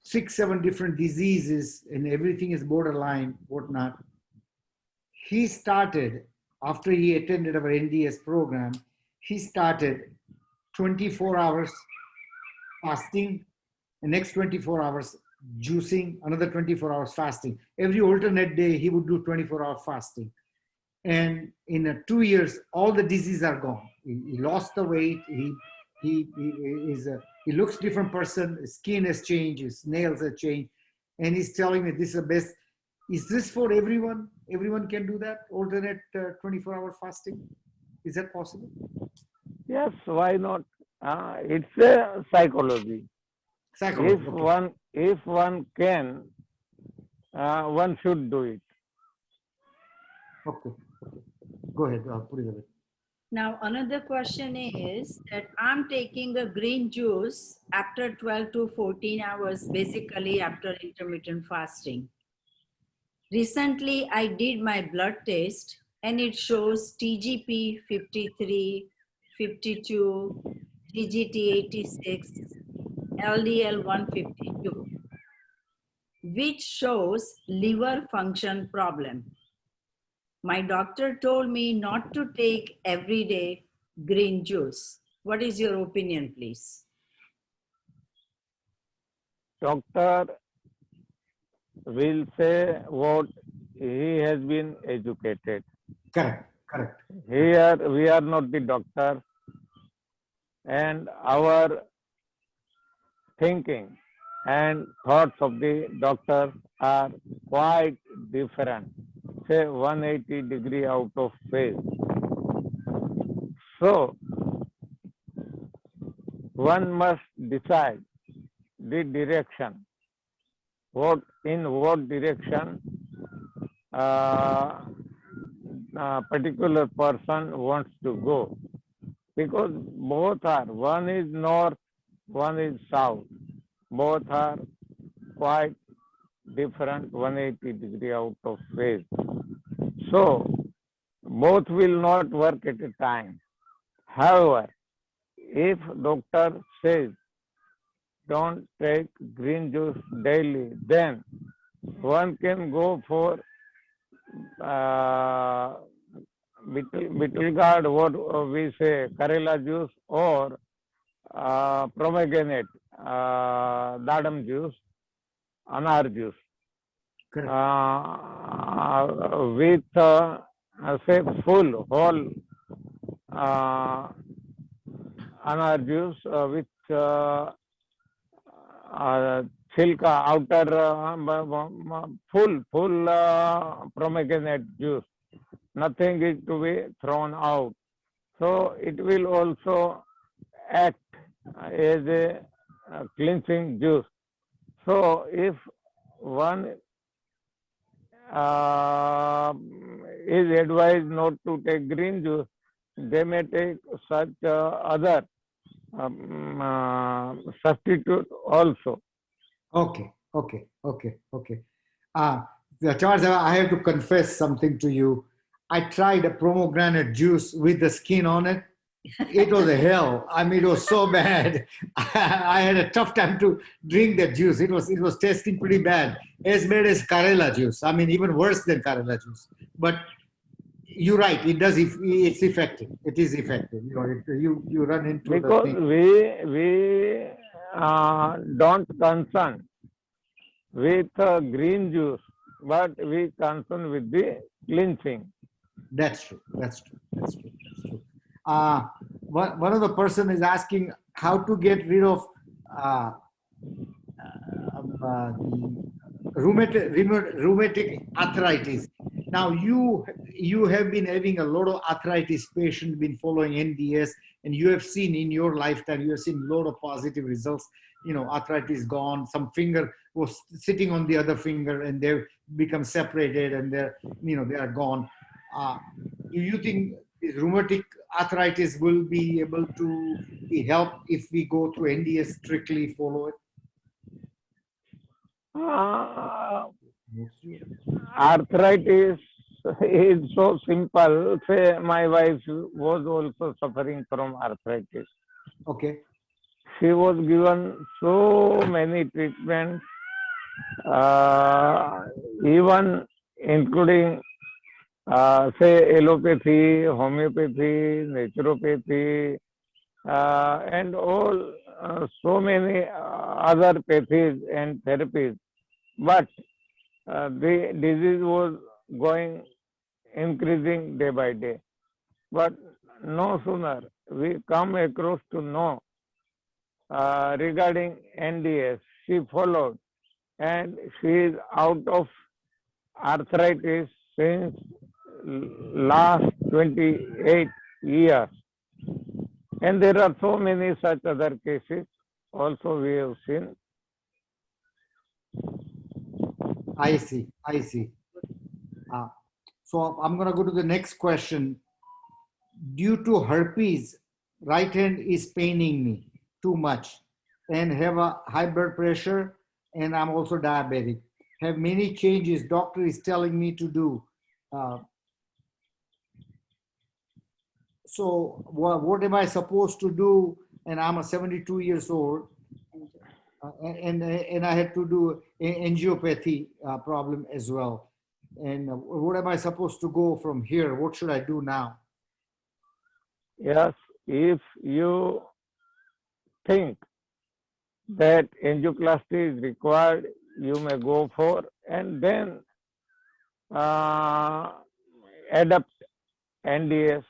6-7 different diseases, and everything is borderline, whatnot. He started, after he attended our NDS program, he started 24 hours fasting, the next 24 hours juicing, another 24 hours fasting. Every alternate day, he would do 24-hour fasting. And in 2 years, all the diseases are gone. He lost the weight. He looks different person. His skin has changed. His nails have changed. And he's telling me this is the best. Is this for everyone? Everyone can do that? Alternate 24-hour fasting? Is that possible? Yes, why not? It's a psychology. Psychology. If one can, one should do it. Okay. Go ahead, Purinavan. Now, another question is that I'm taking a green juice after 12 to 14 hours, basically after intermittent fasting. Recently, I did my blood test and it shows TGP 53, 52, GGT 86, LDL 152, which shows liver function problem. My doctor told me not to take everyday green juice. What is your opinion, please? Doctor will say what he has been educated. Correct, correct. Here we are not the doctor, and our thinking and thoughts of the doctor are quite different, say 180-degree out of phase. So one must decide the direction, in what direction a particular person wants to go, because both are, one is north, one is south, both are quite different, 180-degree out of phase. So both will not work at a time. However, if doctor says don't take green juice daily, then one can go for betel gourd, what we say, Karela juice, or pomegranate, dadam juice, anar juice, Correct. with say full whole anar juice with Silka outer full pomegranate juice. Nothing is to be thrown out. So it will also act as a cleansing juice. So if one is advised not to take green juice, they may take such other substitute also. Okay, okay, okay, okay. Chaman Sahib, I have to confess something to you. I tried a pomegranate juice with the skin on it. It was a hell. I mean, it was so bad. I had a tough time to drink that juice. It was tasting pretty bad. As bad as Karela juice. I mean, even worse than Karela juice. But you're right. It's effective. It is effective. You know, you run into because the thing. we don't concern with green juice, but we concern with the cleansing. That's true. That's true. That's true. That's true. One of the person is asking how to get rid of the rheumatic arthritis. Now you have been having a lot of arthritis patients, been following NDS, and you have seen in your lifetime, you have seen a lot of positive results. You know, arthritis gone, some finger was sitting on the other finger and they've become separated and they are gone. Do you think this rheumatic arthritis will be able to be helped if we go through NDS, strictly follow it? Arthritis is so simple. Say my wife was also suffering from arthritis. Okay. She was given so many treatments, even including say allopathy, homeopathy, naturopathy, and all so many other pathies and therapies. But the disease was going increasing day by day. But no sooner we come across to know regarding NDS, she followed and she is out of arthritis since last 28 years. And there are so many such other cases also we have seen. I see. I see. So I'm going to go to the next question. Due to herpes, right hand is paining me too much and have a high blood pressure, and I'm also diabetic. Have many changes doctor is telling me to do. So what am I supposed to do? And I'm a 72 years old. And I had to do angiopathy problem as well. what am I supposed to go from here? What should I do now? Yes, if you think that angioplasty is required, you may go for and then adapt NDS.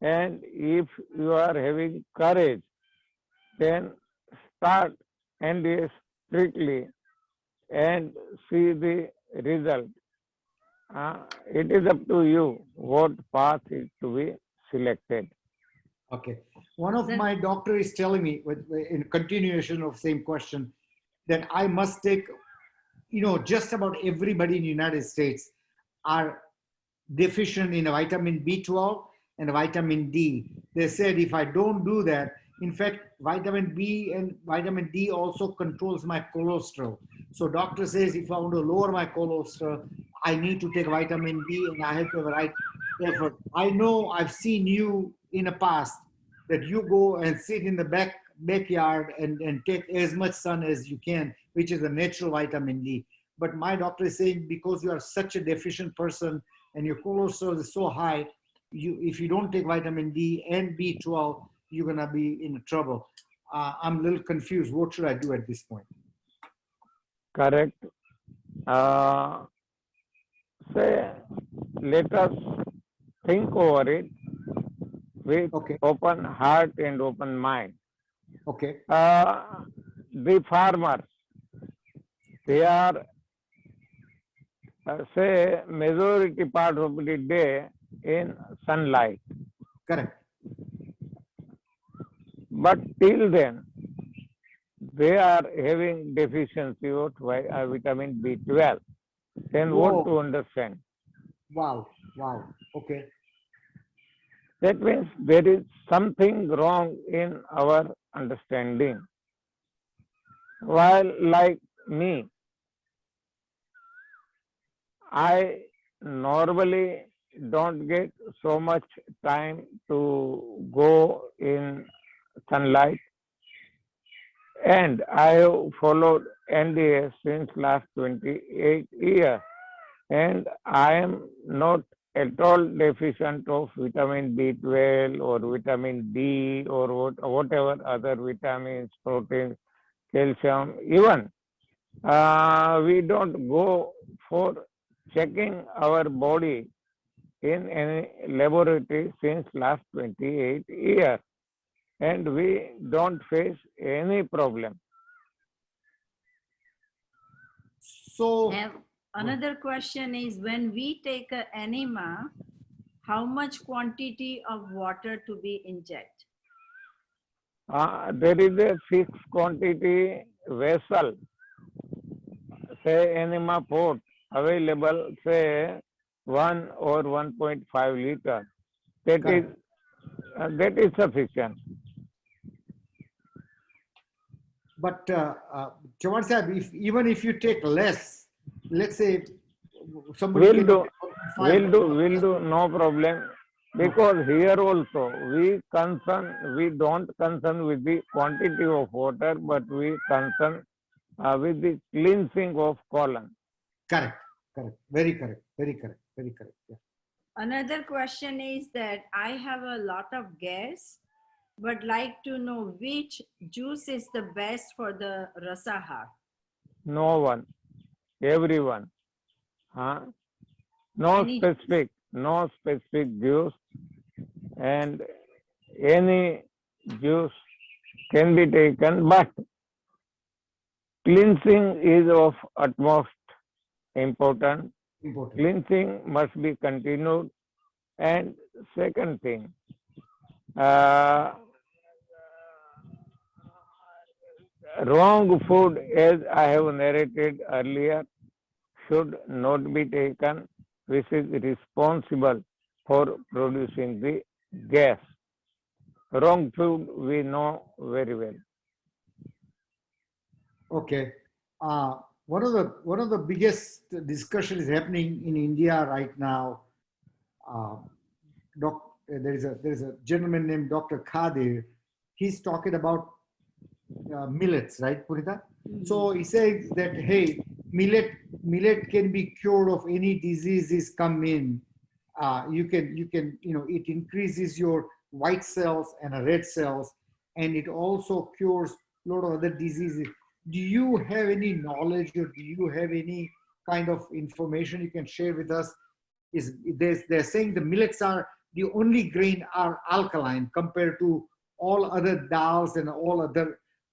And if you are having courage, then start NDS strictly and see the result. It is up to you what path is to be selected. Okay. One of Then- my doctor is telling me, in continuation of same question, that I must take, just about everybody in the United States are deficient in vitamin B12 and vitamin D. They said if I don't do that, in fact, vitamin B and vitamin D also controls my cholesterol. So doctor says if I want to lower my cholesterol, I need to take vitamin D and I have to have the right effort. I know I've seen you in the past that you go and sit in the backyard and take as much sun as you can, which is a natural vitamin D. But my doctor is saying because you are such a deficient person and your cholesterol is so high, if you don't take vitamin D and B12, you're gonna be in trouble. I'm a little confused. What should I do at this point? Correct. Say, let us think over it with Okay. open heart and open mind. Okay. The farmers, they are, say, majority part of the day in sunlight. Correct. But till then, they are having deficiency of vitamin B12. Then what Whoa. to understand? Wow. Wow. Okay. That means there is something wrong in our understanding. While like me, I normally don't get so much time to go in sunlight, and I have followed NDS since last 28 years, and I am not at all deficient of vitamin B12 or vitamin D or whatever other vitamins, proteins, calcium. Even we don't go for checking our body in any laboratory since last 28 years, and we don't face any problem. So And another question is when we take an enema, how much quantity of water to be inject? There is a fixed quantity vessel, say enema port available, say 1 or 1.5 liter. That is sufficient. but Chavan Sahib, even if you take less, let's say somebody Will can do, take 1.5. will do, no problem. Because here also we don't concern with the quantity of water, but we concern with the cleansing of colon. Correct. Correct. Very correct. Very correct. Very correct. Yeah. Another question is that I have a lot of gas, but like to know which juice is the best for the Rasahar. No one, everyone. No specific juice, and any juice can be taken, but cleansing is of utmost importance. Important. Cleansing must be continued. And second thing, wrong food, as I have narrated earlier, should not be taken, which is responsible for producing the gas. Wrong food we know very well. Okay. One of the biggest discussion is happening in India right now. There is a gentleman named Dr. Khadir. He's talking about millets, right, Purita? So he says that, hey, millet can be cured of any diseases come in. You can, it increases your white cells and red cells, and it also cures a lot of other diseases. Do you have any knowledge, or do you have any kind of information you can share with us? They're saying the millets are the only grain are alkaline compared to all other dals and all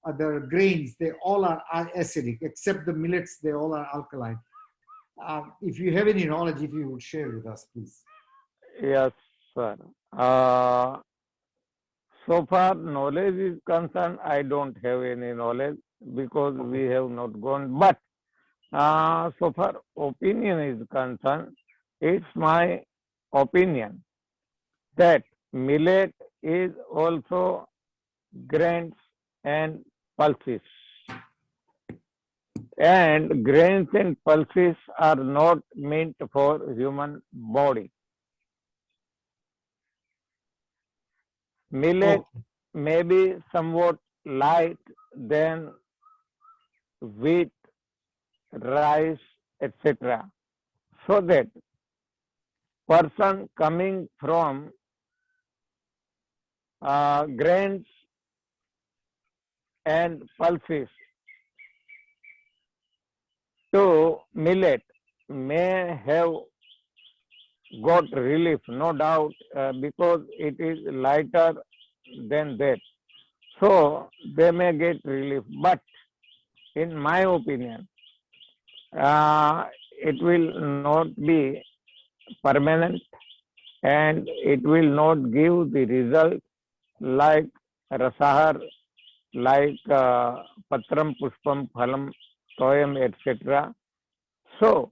other grains. They all are acidic, except the millets, they all are alkaline. If you have any knowledge, if you would share with us, please. Yes, sir. So far, knowledge is concerned, I don't have any knowledge because we have not gone. But so far, opinion is concerned, it's my opinion that millet is also grains and pulses. And grains and pulses are not meant for human body. Millet may be somewhat light than wheat, rice, etc. So that person coming from grains and pulses to millet may have got relief, no doubt, because it is lighter than that. So they may get relief. But in my opinion, it will not be permanent, and it will not give the result like rasahar, like patram, pushpam, phalam, toyam, etc. So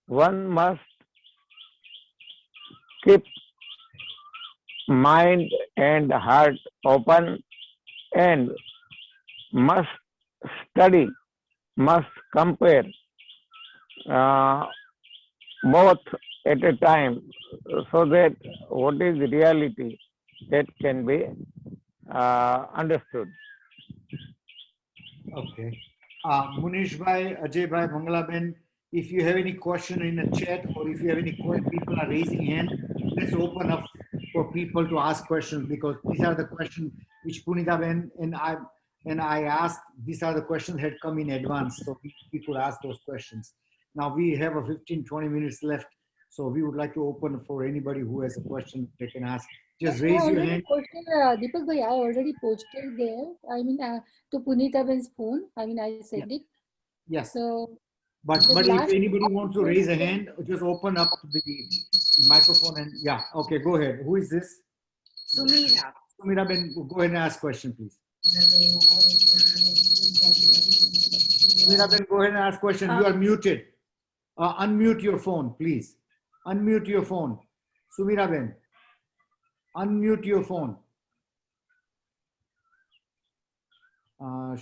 one must keep mind and heart open and must study, must compare both at a time, so that what is reality that can be understood. Okay. Munish Bhai, Ajay Bhai, Mangala Ben, if you have any question in the chat, or if you have any people are raising hand, let's open up for people to ask questions, because these are the questions which Punita Ben and I asked. These are the questions that had come in advance, so we could ask those questions. Now we have a 15-20 minutes left, so we would like to open for anybody who has a question they can ask. Just raise your hand. Deepak bhai, I already posted there. I mean, to Punita Ben's phone. I mean, I said it. Yes. So, But if anybody wants to raise a hand, just open up the microphone and yeah. Okay, go ahead. Who is this? Sumira. Sumira Ben, go ahead and ask question, please. Sumira Ben, go ahead and ask question. You are muted. Unmute your phone, please. Unmute your phone. Sumira Ben, unmute your phone.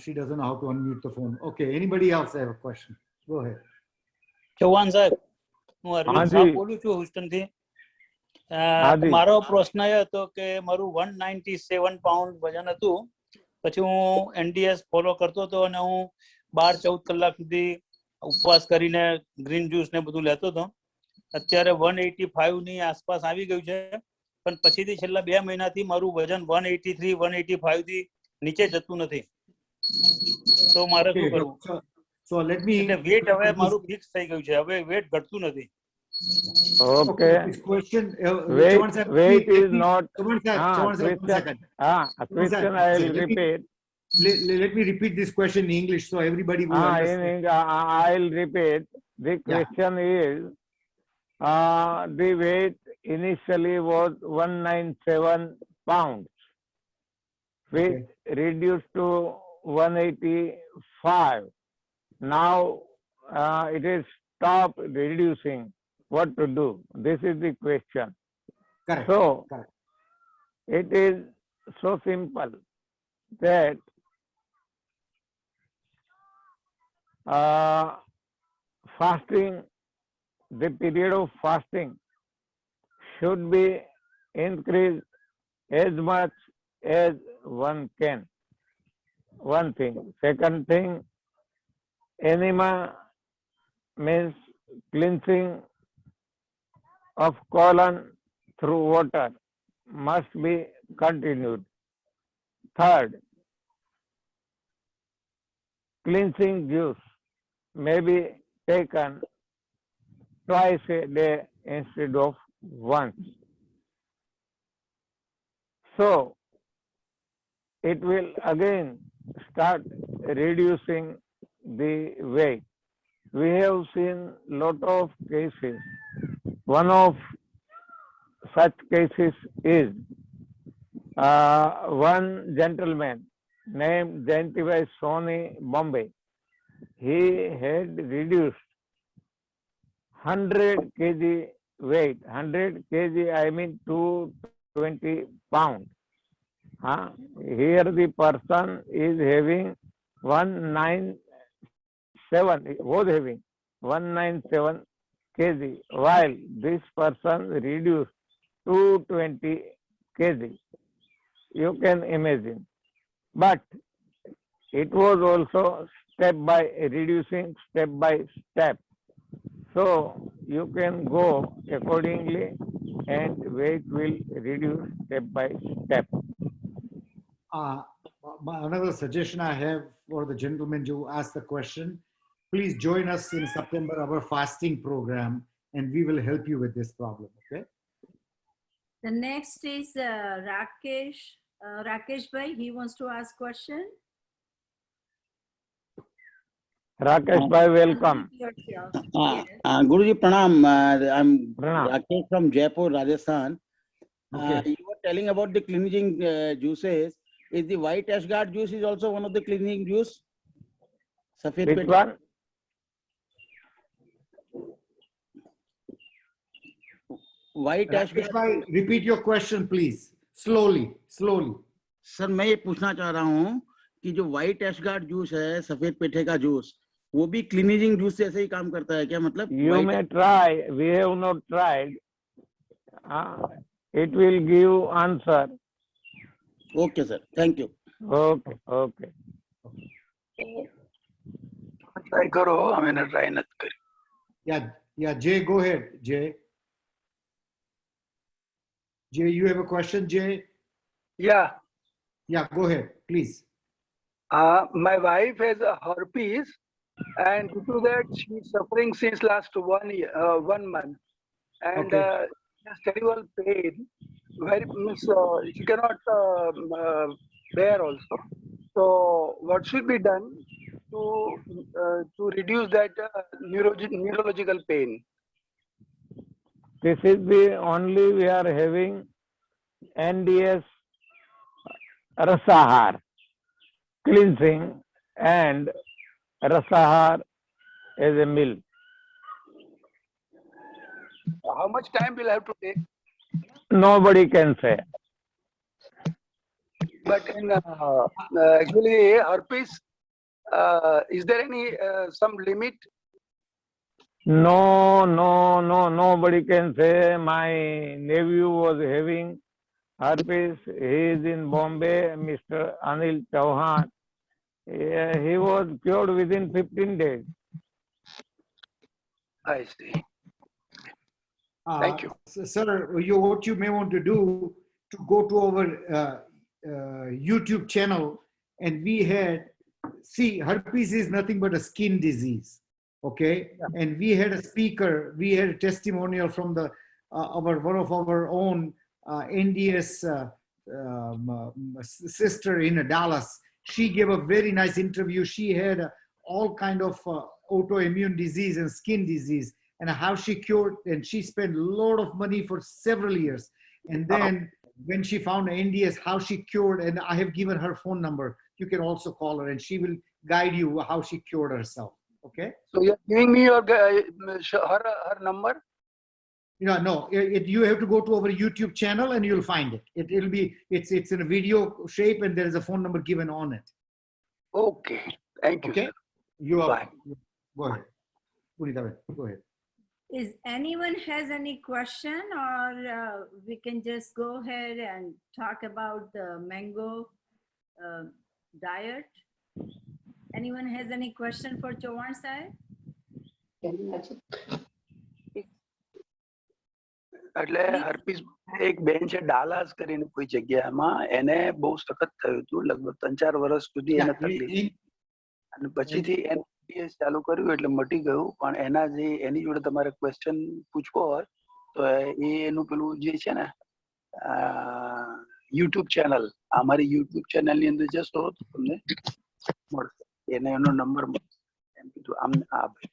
She doesn't know how to unmute the phone. Okay, anybody else have a question? Go ahead. Chauhan સાહેબ, હું અરવિંદ શાહ બોલું છું Houston થી. મારો પ્રશ્ન એ હતો કે મારું 197 પાઉન્ડ વજન હતું, પછી હું NDS ફોલો કરતો હતો અને હું 12-14 કલાક સુધી ઉપવાસ કરીને ગ્રીન જ્યુસ ને બધું લેતો હતો. અત્યારે 185 ની આસપાસ આવી ગયું છે, પણ પછીથી છેલ્લા 2 મહિનાથી મારું વજન 183 185 થી નીચે જતું નથી. તો મારે શું કરવું? So let me. વેટ હવે મારું ફિક્સ થઈ ગયું છે, હવે વેટ ઘટતું નથી. Okay. This question. Weight is not. Question. I will repeat. Let me repeat this question in English so everybody will understand. I will repeat. The question is, the weight initially was 197 pounds, which reduced to 185. Now it is stopped reducing. What to do? This is the question. Correct. So Correct. it is so simple that fasting, the period of fasting should be increased as much as one can. One thing. Second thing, enema means cleansing of colon through water must be continued. Third, cleansing juice may be taken twice a day instead of once. So, it will again start reducing the weight. We have seen lot of cases. One of such cases is one gentleman named Jayantibai Soni, Bombay. He had reduced 100 kg weight. 100 kg, I mean 220 pounds. Here the person is having 197, was having 197 kg, while this person reduced 220 kg. You can imagine. But it was also step by reducing step by step. So you can go accordingly and weight will reduce step by step. Another suggestion I have for the gentleman who asked the question, please join us in September, our fasting program, and we will help you with this problem, okay? The next is Rakesh. Rakesh bhai, he wants to ask question. Rakesh bhai, welcome. Yes. Guruji, pranam. I'm Pranam. Rakesh from Jaipur, Rajasthan. Okay. You were telling about the cleansing juices. Is the white ashgard juice is also one of the cleansing juice? Safed Which pete- one? White Rakesh ashgard. bhai, repeat your question, please. Slowly, slowly. Sir मैं ये पूछना चाह रहा हूँ कि जो white एशगार्ड juice है सफेद पेठे का जूस वो भी क्लीनिजिंग जूस जैसे ही काम करता है क्या मतलब You may try. We have not tried. It will give answer. Okay sir thank you Okay, okay. Try करो मैंने ट्राई न करी Yeah, Jay, go ahead, Jay. Jay, you have a question, Jay? Yeah, Yeah, go ahead, please. my wife has a herpes, and due to that she is suffering since last 1 year, 1 month, and Okay. she has terrible pain. Very means she cannot bear also. So what should be done to reduce that neurological pain? This is the only we are having NDS Rasahar cleansing and Rasahar as a meal. How much time will I have to take? Nobody can say. But in actually herpes, is there any some limit? No, nobody can say. My nephew was having herpes. He is in Bombay, Mr. Anil Chauhan. He was cured within 15 days. I see. Thank you. Sir, what you may want to do to go to our YouTube channel, and we had, see, herpes is nothing but a skin disease, okay? Yeah. And we had a speaker, we had a testimonial from the one of our own NDS sister in Dallas. She gave a very nice interview. She had all kind of autoimmune disease and skin disease, and how she cured, and she spent a lot of money for several years. And then when she found NDS, how she cured, and I have given her phone number. You can also call her and she will guide you how she cured herself. Okay. So you're giving me your her number? No, you have to go to our YouTube channel and you'll find it. It'll be, it's in a video shape and there is a phone number given on it. Okay. Thank you. Okay. Sir. You are. Bye. Go ahead. Punita, go ahead. Is anyone has any question, or we can just go ahead and talk about the mango diet? Anyone has any question for Chauhan sir? એટલે herpes એક બેન છે ડાલાસ કરીને કોઈ જગ્યામાં એને બહુ સખત થયું હતું લગભગ 3-4 વર્ષ સુધી એને તકલીફ અને પછીથી એનટીએસ ચાલુ કર્યું એટલે મટી ગયું પણ એના જે એની જોડે તમારે ક્વેશ્ચન પૂછવો હોય તો એ એનું પેલું જે છે ને યુટ્યુબ ચેનલ અમારી યુટ્યુબ ચેનલ ની અંદર જશો તો તમને મળશે એને એનો નંબર મળશે એમ કીધું આમ આ ભાઈ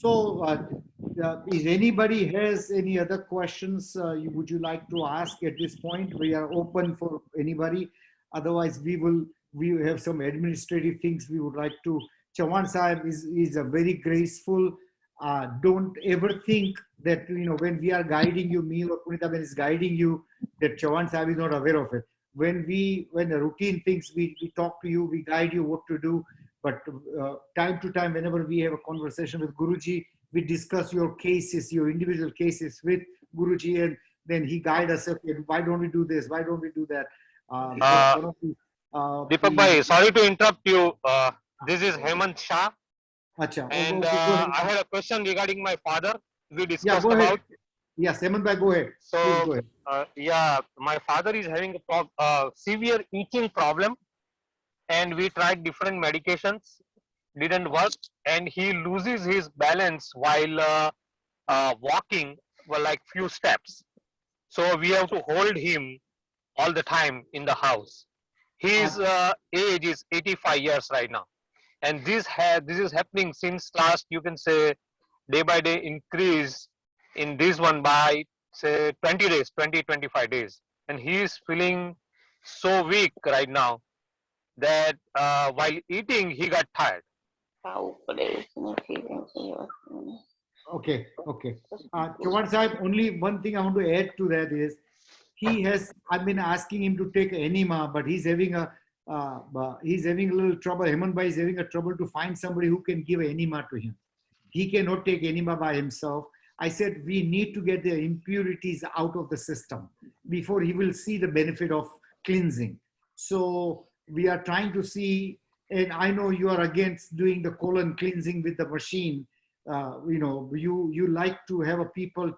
So, is anybody has any other questions would you like to ask at this point? We are open for anybody. Otherwise, we have some administrative things we would like to. Chavan Sahib is a very graceful. Don't ever think that when we are guiding you, me or Punita Ben is guiding you, that Chavan Sahib is not aware of it. When the routine things we talk to you, we guide you what to do. But time to time, whenever we have a conversation with Guruji, we discuss your cases, your individual cases with Guruji, and then he guides us. Okay, why don't we do this? Why don't we do that? Deepak bhai, sorry to interrupt you. This is Hemant Shah, Acha, and okay, go ahead. I had a question regarding my father. We Yeah, discussed go ahead. about. Yes, Hemant bhai, go ahead. So, Please go ahead. yeah, my father is having a severe itching problem, and we tried different medications, didn't work, and he loses his balance while walking, well, like few steps. So we have to hold him all the time in the house. His age is 85 years right now, and this is happening since last, you can say, day by day increase in this one by say 20-25 days, and he is feeling so weak right now that while eating he got tired. Okay. Chavan Sahib, only one thing I want to add to that is I've been asking him to take enema, but he's having a little trouble. Hemant bhai is having a trouble to find somebody who can give enema to him. He cannot take enema by himself. I said we need to get the impurities out of the system before he will see the benefit of cleansing. So we are trying to see, and I know you are against doing the colon cleansing with the machine. You like to have a people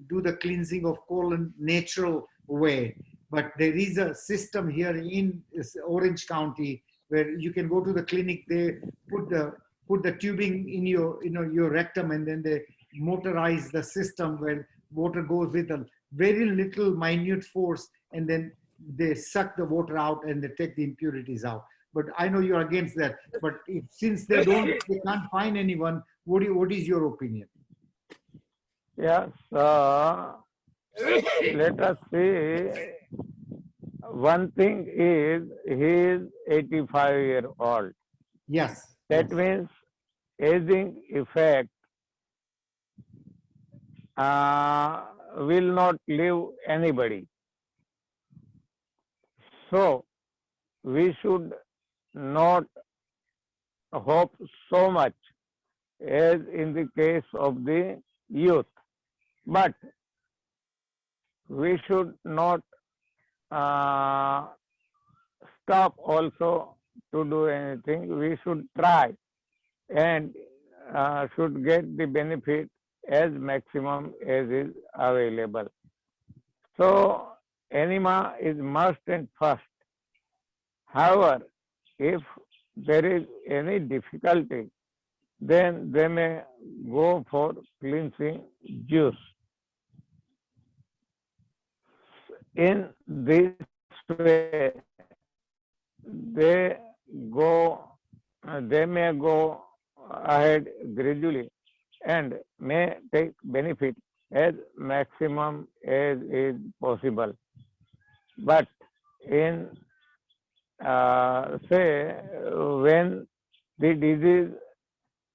do the cleansing of colon natural way, but there is a system here in Orange County where you can go to the clinic. They put the tubing in your rectum, and then they motorize the system where water goes with a very little minute force, and then they suck the water out and they take the impurities out. But I know you're against that. But since they can't find anyone, what is your opinion? Yes, let us see. One thing is he is 85-year-old. Yes. That means aging effect will not leave anybody. So we should not hope so much as in the case of the youth, but we should not stop also to do anything. We should try and should get the benefit as maximum as is available. So enema is must and first. However, if there is any difficulty, then they may go for cleansing juice. In this way, they may go ahead gradually and may take benefit as maximum as is possible. But in say when the disease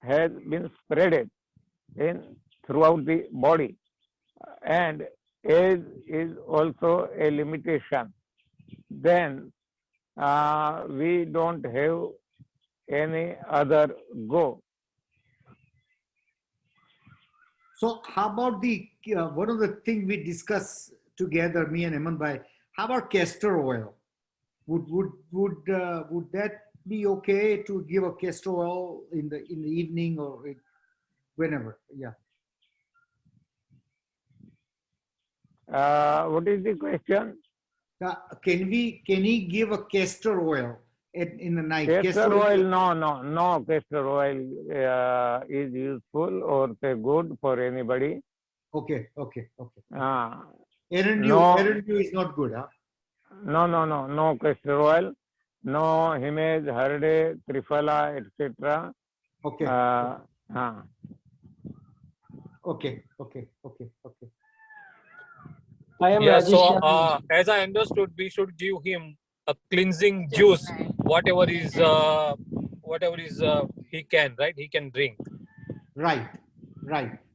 has been spreaded throughout the body, and age is also a limitation, then we don't have any other go. So how about one of the things we discussed together, me and Hemant bhai, how about castor oil? would that be okay to give a castor oil in the evening or whenever? Yeah. What is the question? Can he give a castor oil in the night? Castor oil, no. Castor oil is useful or say good for anybody. Okay. No, Erendu is not good, huh? No castor oil, no himage, harde, triphala, etc. Okay. Okay. I am Yeah, Rajesh. so as I understood, we should give him a cleansing juice, whatever is he can, right? He can drink. Right.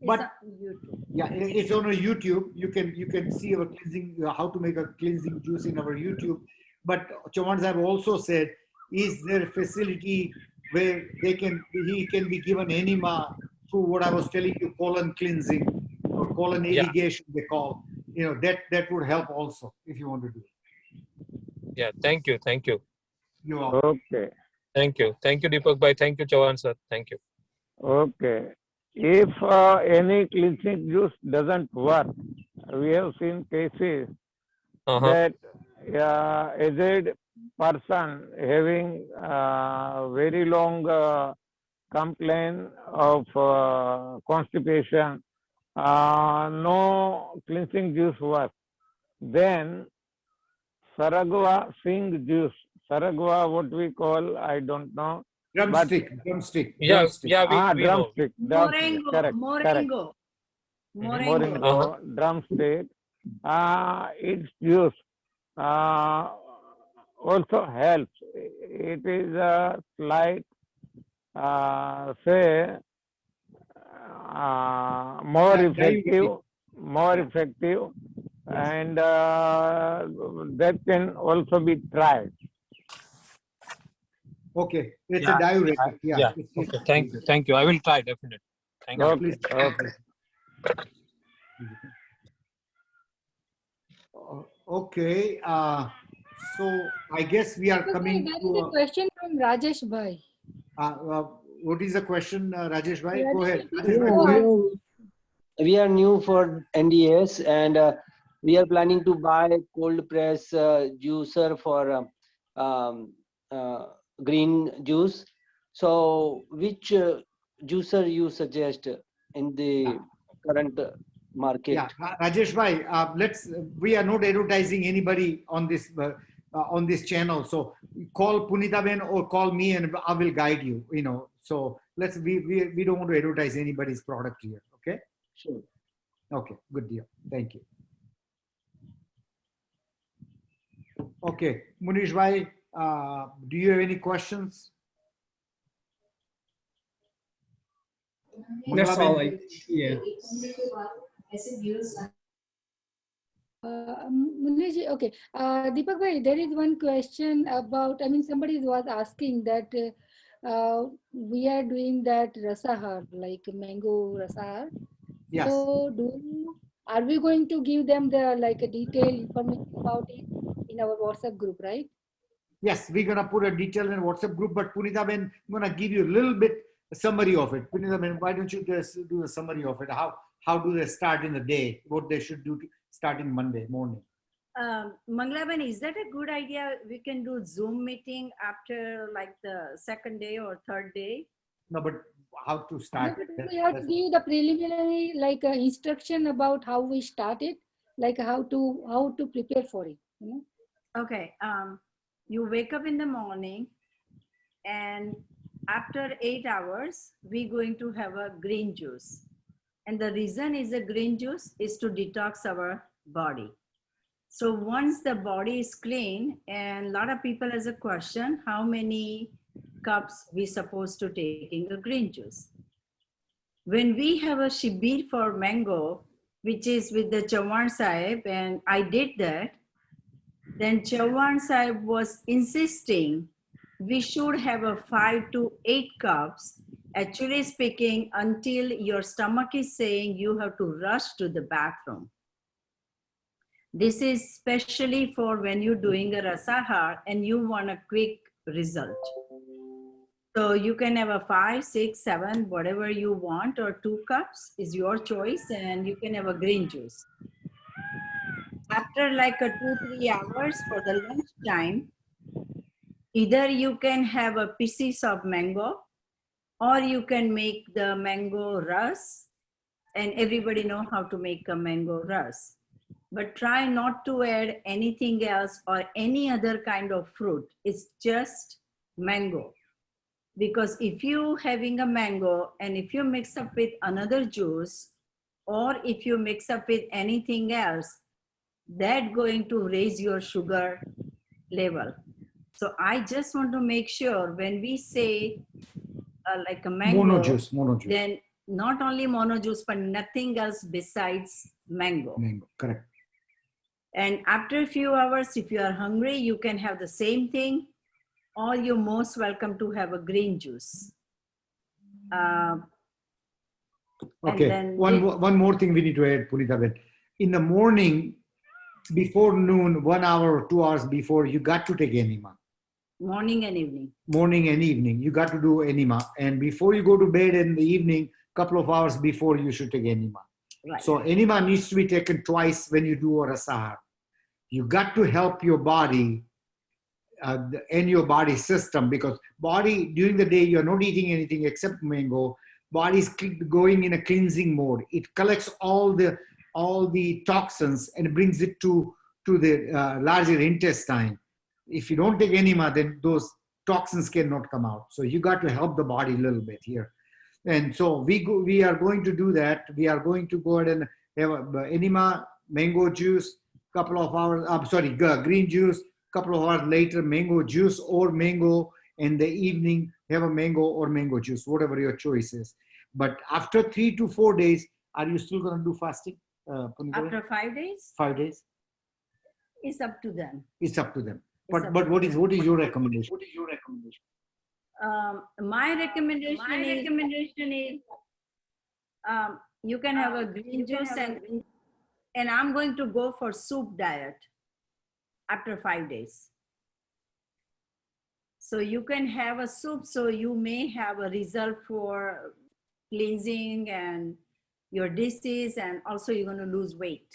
But yeah, it's on a YouTube. You can see our cleansing, how to make a cleansing juice in our YouTube. But Chauhan Sahib also said, is there a facility where he can be given enema through what I was telling you, colon cleansing or colon irrigation, they call. That would help also if you want to do it. Yeah, thank you. You're welcome. Okay. Thank you, Deepak bhai. Thank you, Chauhan sir. Thank you. Okay. If any cleansing juice doesn't work, we have seen cases that aged person having very long complaint of constipation, no cleansing juice works. Then Saragwa Singh juice, Saragwa, what we call, I don't know. Drumstick. Yeah, we know. Drumstick. Moringo. Drumstick. Its juice also helps. It is a slight, more effective, and that can also be tried. Okay, it's a diuretic. Yeah. Okay, thank you. I will try definitely. Thank you. Please. Okay. So I guess we are coming There is to a question from Rajesh bhai. what is the question, Rajesh bhai? Go ahead. We are new for NDS and we are planning to buy cold press juicer for green juice. So which juicer you suggest in the current market? Yeah, Rajesh bhai, we are not advertising anybody on this channel. So call Punita Ben or call me and I will guide you, So we don't want to advertise anybody's product here. Okay. Sure. Okay, good deal. Thank you. Okay, Munish bhai, do you have any questions? That's all. Yeah. Munish, okay. Deepak bhai, there is one question about, somebody was asking that we are doing that rasahar, like mango rasahar. Yes. So are we going to give them the a detailed information about it in our WhatsApp group, right? Yes, we're gonna put a detail in WhatsApp group, but Punita Ben, I'm gonna give you a little bit summary of it. Punita Ben, why don't you just do a summary of it? How do they start in the day? What they should do starting Monday morning? Mangla Ben, is that a good idea? We can do Zoom meeting after the second day or third day. No, but how to start? We have to give the preliminary instruction about how we start it, how to prepare for it. Okay. You wake up in the morning, and after 8 hours, we're going to have a green juice. And the reason is a green juice is to detox our body. So once the body is clean, and a lot of people has a question, how many cups we supposed to take in the green juice? When we have a shibir for mango, which is with the Chauhan Sahib, and I did that, then Chauhan Sahib was insisting we should have a 5 to 8 cups, actually speaking, until your stomach is saying you have to rush to the bathroom. This is specially for when you're doing a rasahar and you want a quick result. So you can have a 5, 6, 7, whatever you want, or 2 cups is your choice, and you can have a green juice. After like a 2-3 hours for the lunch time, either you can have a pieces of mango, or you can make the mango ras, and everybody know how to make a mango ras. But try not to add anything else or any other kind of fruit. It's just mango. Because if you having a mango and if you mix up with another juice, or if you mix up with anything else, that going to raise your sugar level. So I just want to make sure when we say like a mango, mono juice, then not only mono juice, but nothing else besides mango. Mango, correct. And after a few hours, if you are hungry, you can have the same thing, or you're most welcome to have a green juice. Okay, one more thing we need to add, Punita. In the morning, before noon, 1 hour or 2 hours before, you got to take enema. Morning and evening. Morning and evening, you got to do enema. And before you go to bed in the evening, couple of hours before, you should take enema. Right. So enema needs to be taken twice when you do a rasahar. You got to help your body and your body system, because body during the day you're not eating anything except mango. Body is going in a cleansing mode. It collects all the toxins and brings it to the larger intestine. If you don't take enema, then those toxins cannot come out. So you got to help the body a little bit here. And so we are going to do that. We are going to go ahead and have enema, mango juice, couple of hours, green juice, couple of hours later, mango juice or mango, in the evening, have a mango or mango juice, whatever your choice is. But after 3 to 4 days, are you still going to do fasting? After 5 days? 5 days? It's up to them. It's up to them. But what is your recommendation? What is your recommendation? My recommendation is you can have a green juice, and I'm going to go for soup diet after 5 days. So you can have a soup, so you may have a result for cleansing and your disease, and also you're going to lose weight.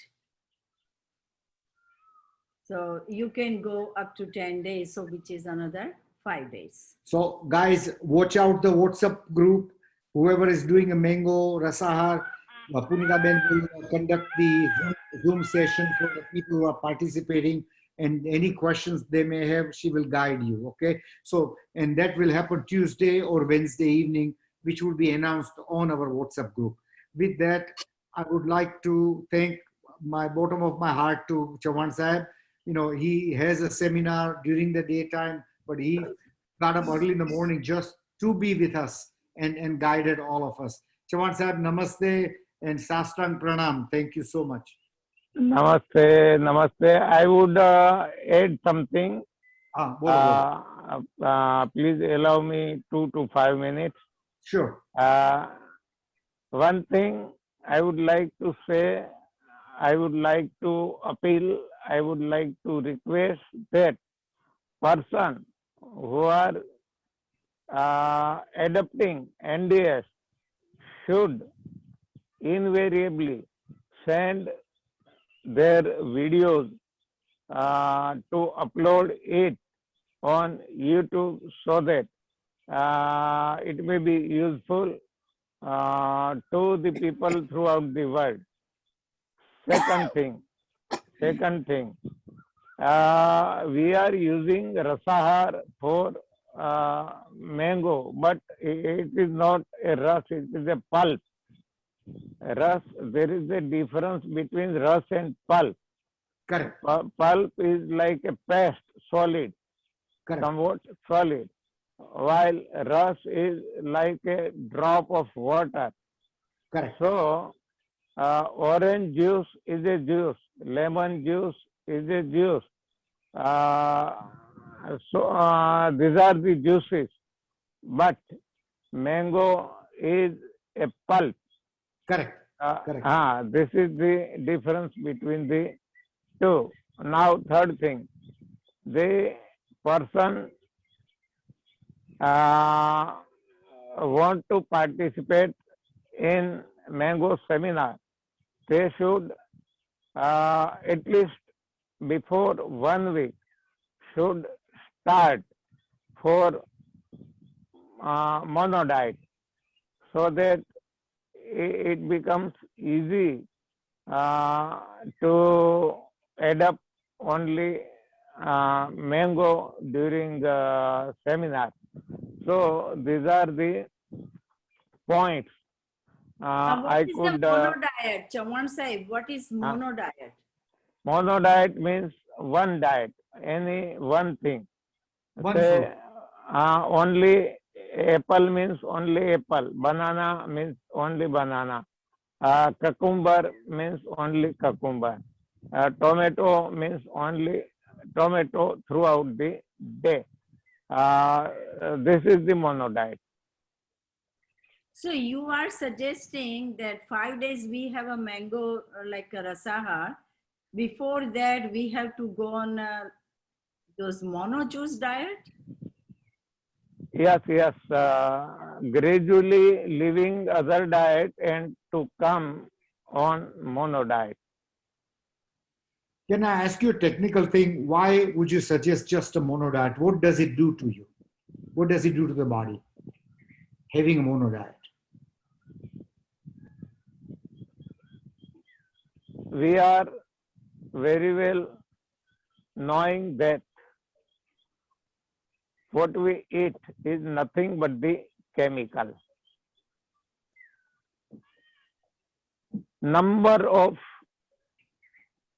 So you can go up to 10 days, so which is another 5 days. So guys, watch out the WhatsApp group. Whoever is doing a mango rasahar, Punita Ben will conduct the Zoom session for the people who are participating, and any questions they may have, she will guide you, okay? So, and that will happen Tuesday or Wednesday evening, which will be announced on our WhatsApp group. With that, I would like to thank my bottom of my heart to Chauhan Sahib. You know, he has a seminar during the daytime, but he got up early in the morning just to be with us and guided all of us. Chauhan Sahib, namaste and Sastang Pranam. Thank you so much. Namaste, namaste. I would add something. Please allow me 2 to 5 minutes. Sure. One thing I would like to say, I would like to appeal, I would like to request that person who are adopting NDS should invariably send their videos to upload it on YouTube, so that it may be useful to the people throughout the world. Second thing, we are using rasahar for mango, but it is not a ras, it is a pulp. Ras, there is a difference between ras and pulp. Correct. Pulp is like a paste, solid, somewhat solid, while ras is like a drop of water. Correct. So, orange juice is a juice, lemon juice is a juice. These are the juices, but mango is a pulp. Correct. Correct. This is the difference between the 2. Now, third thing, the person want to participate in mango seminar, they should at least before 1 week should start for mono diet, so that it becomes easy to adapt only mango during the seminar. So these are the points What I is the could. mono diet? Chawan Sahib, what is mono diet? Mono diet means one diet, any one thing. One Say, fruit. only apple means only apple, banana means only banana, cucumber means only cucumber, tomato means only tomato throughout the day. This is the mono diet. So you are suggesting that 5 days we have a mango like a rasahar. Before that, we have to go on those mono juice diet? Yes, yes. Gradually leaving other diet and to come on mono diet. Can I ask you a technical thing? Why would you suggest just a mono diet? What does it do to you? What does it do to the body? Having a mono diet. We are very well knowing that what we eat is nothing but the chemical. Number of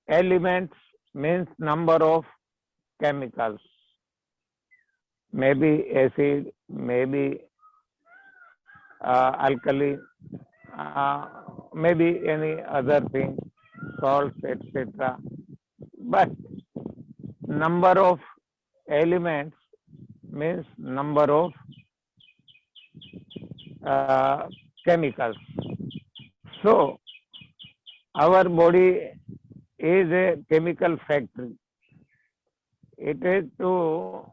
elements means number of chemicals. Maybe acid, maybe alkali, maybe any other thing, salts, etc. But number of elements means number of chemicals. So our body is a chemical factory. It is to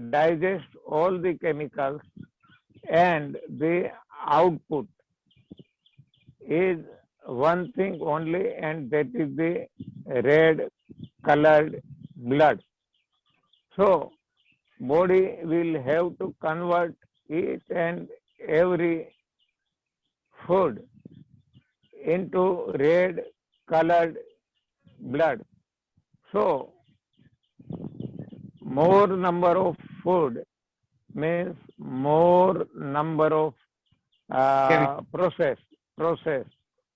digest all the chemicals, and the output is one thing only, and that is the red colored blood. So body will have to convert each and every food into red colored blood. So more number of food means more number of process,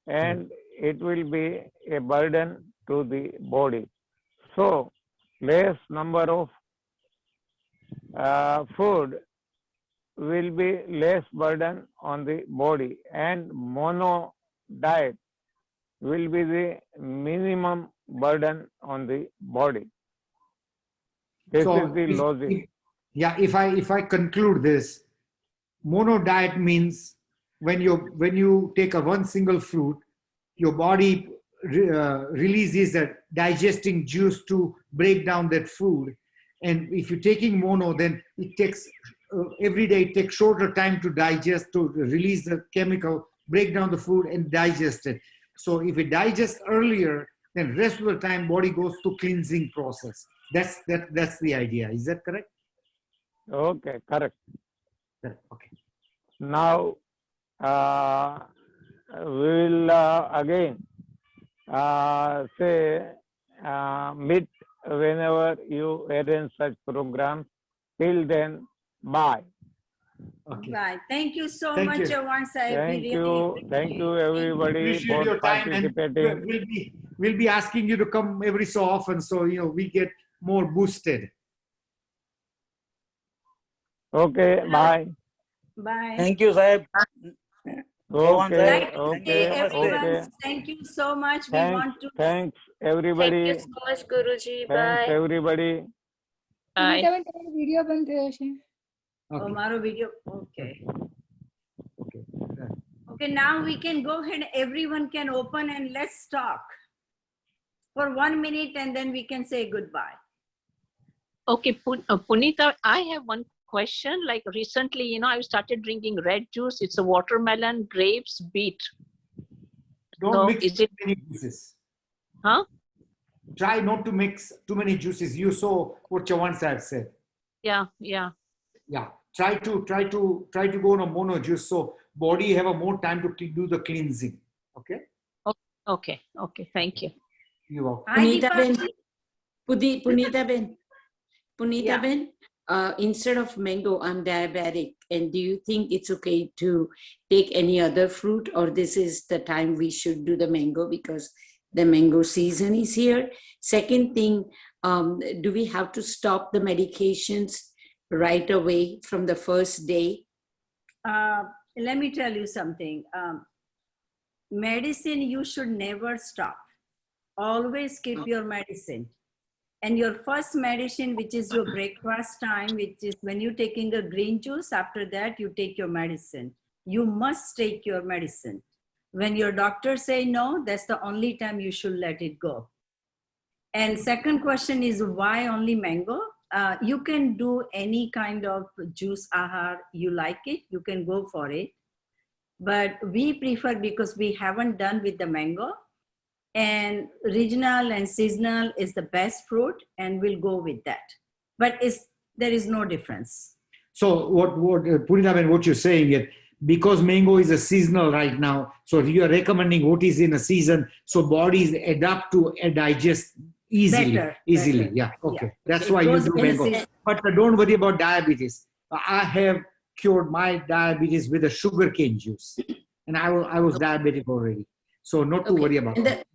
and it will be a burden to the body. So less number of food will be less burden on the body, and mono diet will be the minimum burden on the body. This is the logic. If I conclude this, mono diet means when you take one single fruit, your body releases a digesting juice to break down that food. And if you're taking mono, then it takes every day, it takes shorter time to digest, to release the chemical, break down the food and digest it. So if it digests earlier, then rest of the time body goes to cleansing process. That's the idea. Is that correct? Okay, correct. Okay. Now we will again say meet whenever you arrange such programs. Till then, bye. Okay. Bye. Thank you so Thank much, you. Chawan Sahib. Thank We you. really Thank you, everybody, Appreciate for your time, and participating. we'll be asking you to come every so often, so we get more boosted. Okay, bye. Bye. Thank you, Sahib. Chawan Okay, Sahib, Okay, thank you. everyone. okay. Thank you so much. We Thanks, want to. thanks, everybody. Thank you so much, Guruji. Thanks, Bye. everybody. Bye. Video બંધ થયો છે. Oh, Maro video. Okay. Okay. Okay, now we can go ahead. Everyone can open and let's talk. for 1 minute and then we can say goodbye. Okay, Punita, I have one question. Like recently, I started drinking red juice. It's a watermelon, grapes, beet. Don't mix too many juices. Huh? Try not to mix too many juices. You saw what Chavan Sahib said. Yeah. Yeah. Try to go on a mono juice so body have a more time to do the cleansing. Okay. Okay. Thank you. You're welcome. Punita Ben, instead of mango, I'm diabetic. And do you think it's okay to take any other fruit, or this is the time we should do the mango because the mango season is here? Second thing, do we have to stop the medications right away from the first day? Let me tell you something. Medicine, you should never stop. Always keep your medicine. And your first medicine, which is your breakfast time, which is when you're taking a green juice, after that you take your medicine. You must take your medicine. When your doctor say no, that's the only time you should let it go. And second question is why only mango? You can do any kind of juice ahar, you like it, you can go for it. But we prefer, because we haven't done with the mango, and regional and seasonal is the best fruit, and we'll go with that. But there is no difference. So what Punita, what you're saying is, because mango is a seasonal right now, so you are recommending what is in a season, so bodies adapt to digest easily. Better. Yeah. Okay. Yeah. That's why you do mango. But don't worry about diabetes. I have cured my diabetes with a sugarcane juice, and I was diabetic already. So not to worry about it.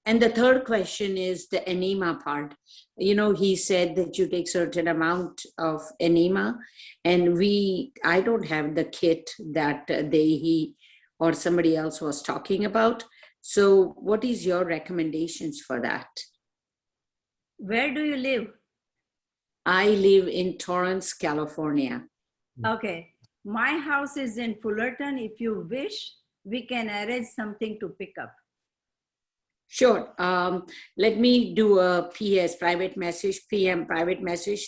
And the third question is the enema part. He said that you take certain amount of enema, and I don't have the kit that he or somebody else was talking about. So what is your recommendations for that? Where do you live? I live in Torrance, California. Okay. My house is in Fullerton. If you wish, we can arrange something to pick up. Sure. Let me do a PM private message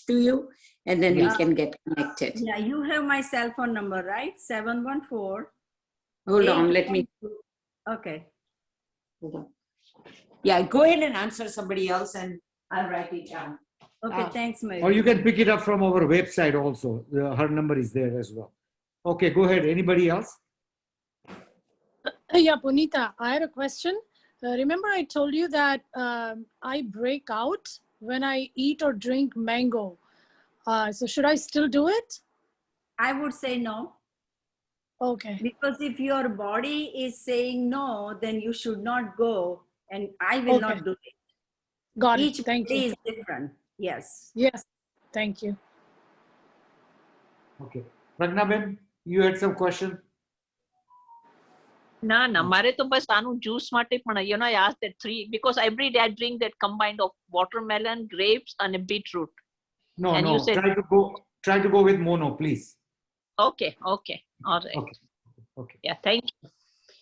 to you, and then we can get connected. Yeah, you have my cell phone number, right? 714. Hold on, let me. Okay. Hold on. Yeah, go ahead and answer somebody else, and I'll write it down. Okay, thanks, Mary. Or you can pick it up from our website also. Her number is there as well. Okay, go ahead. Anybody else? Yeah, Punita, I had a question. Remember I told you that I break out when I eat or drink mango. So should I still do it? I would say no. Okay. Because if your body is saying no, then you should not go, and I will not do it. Got it. Each Thank body you. is different. Yes. Yes. Thank you. Okay. Ragnaben, you had some question? ના મારે તો બસ આનું juice માટે પણ I asked that 3 because every day I drink that combined of watermelon, grapes and a beetroot. No. You said, try to go with mono, please. Okay. All right. Okay. Yeah, thank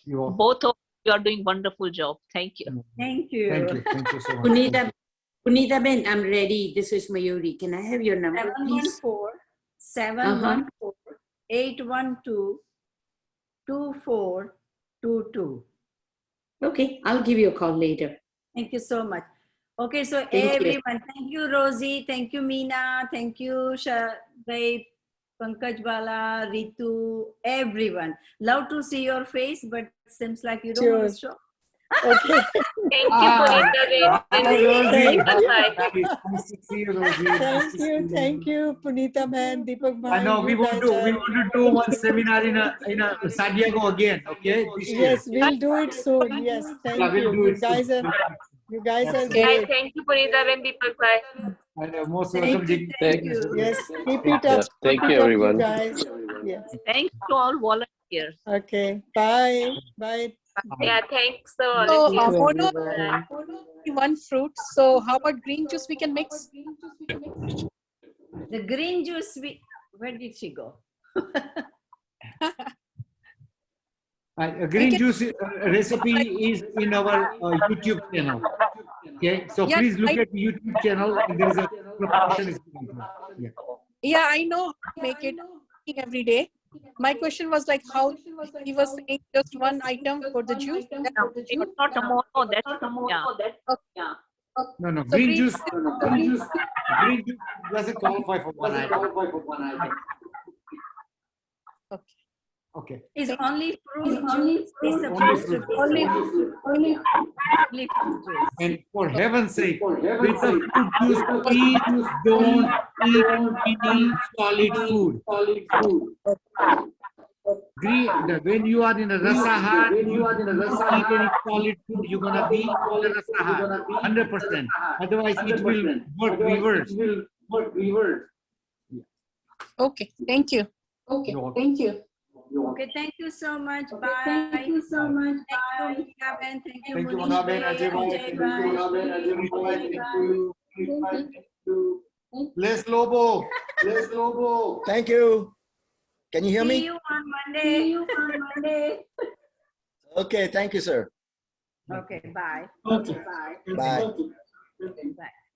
you. Both of you are doing wonderful job. Thank you. Thank you. Thank you so much. Punita Ben, I'm ready. This is Mayuri. Can I have your number, please? 714-812-2422. Okay, I'll give you a call later. Thank you so much. Okay, so everyone, thank you, Rosie. Thank you, Meena. Thank you, Shadai, Pankaj Bala, Ritu, everyone. Love to see your face, but seems like you don't want to show. Okay. Thank you, Punita. Thank you, Punita man, Deepak man. I know we want to do one seminar in a San Diego again. Okay. Yes, we'll do it soon. Yes, thank you. You guys are great. Thank you, Punita and Deepak bhai. Most welcome. Thank you. Yes, keep it up. Yes, thank you, everyone. You guys. Yes. Thanks to all volunteers. Okay. Bye. Bye. Yeah, thanks to all. So, one fruit. So, how about green juice we can mix? The green juice, where did she go? Green juice recipe is in our YouTube channel. Okay, so Yeah, please look at the YouTube channel, and there is a preparation is given there. Yeah. Yeah, I know how to make it every day. My question was like how he was saying just one item for the juice. Not tomorrow. That's yeah. No, no, So green green juice. Green juice doesn't qualify for one item. Okay. It's only fruit juice. It's Only supposed to fruit. be only fruit juice. And for heaven's sake, with the fruit juice, please don't eat any solid food. When you are in a rasahar, you don't eat any solid food, you're going to be in a rasahar, 100%. Otherwise, it will work reverse. Okay, thank you. Okay, thank you. Okay, thank you so much. Bye. Thank you so much. Thank you, Mikaben. Thank you, Thank you, Munish Monaben, bhai, Ajay bhai. Ajay Thank you, bhai. Thank you. Les Lobo. Les Lobo. Thank you. Can you hear See me? you on Monday. Okay, thank you, sir. Okay, bye. Okay. Bye. Bye. Bye.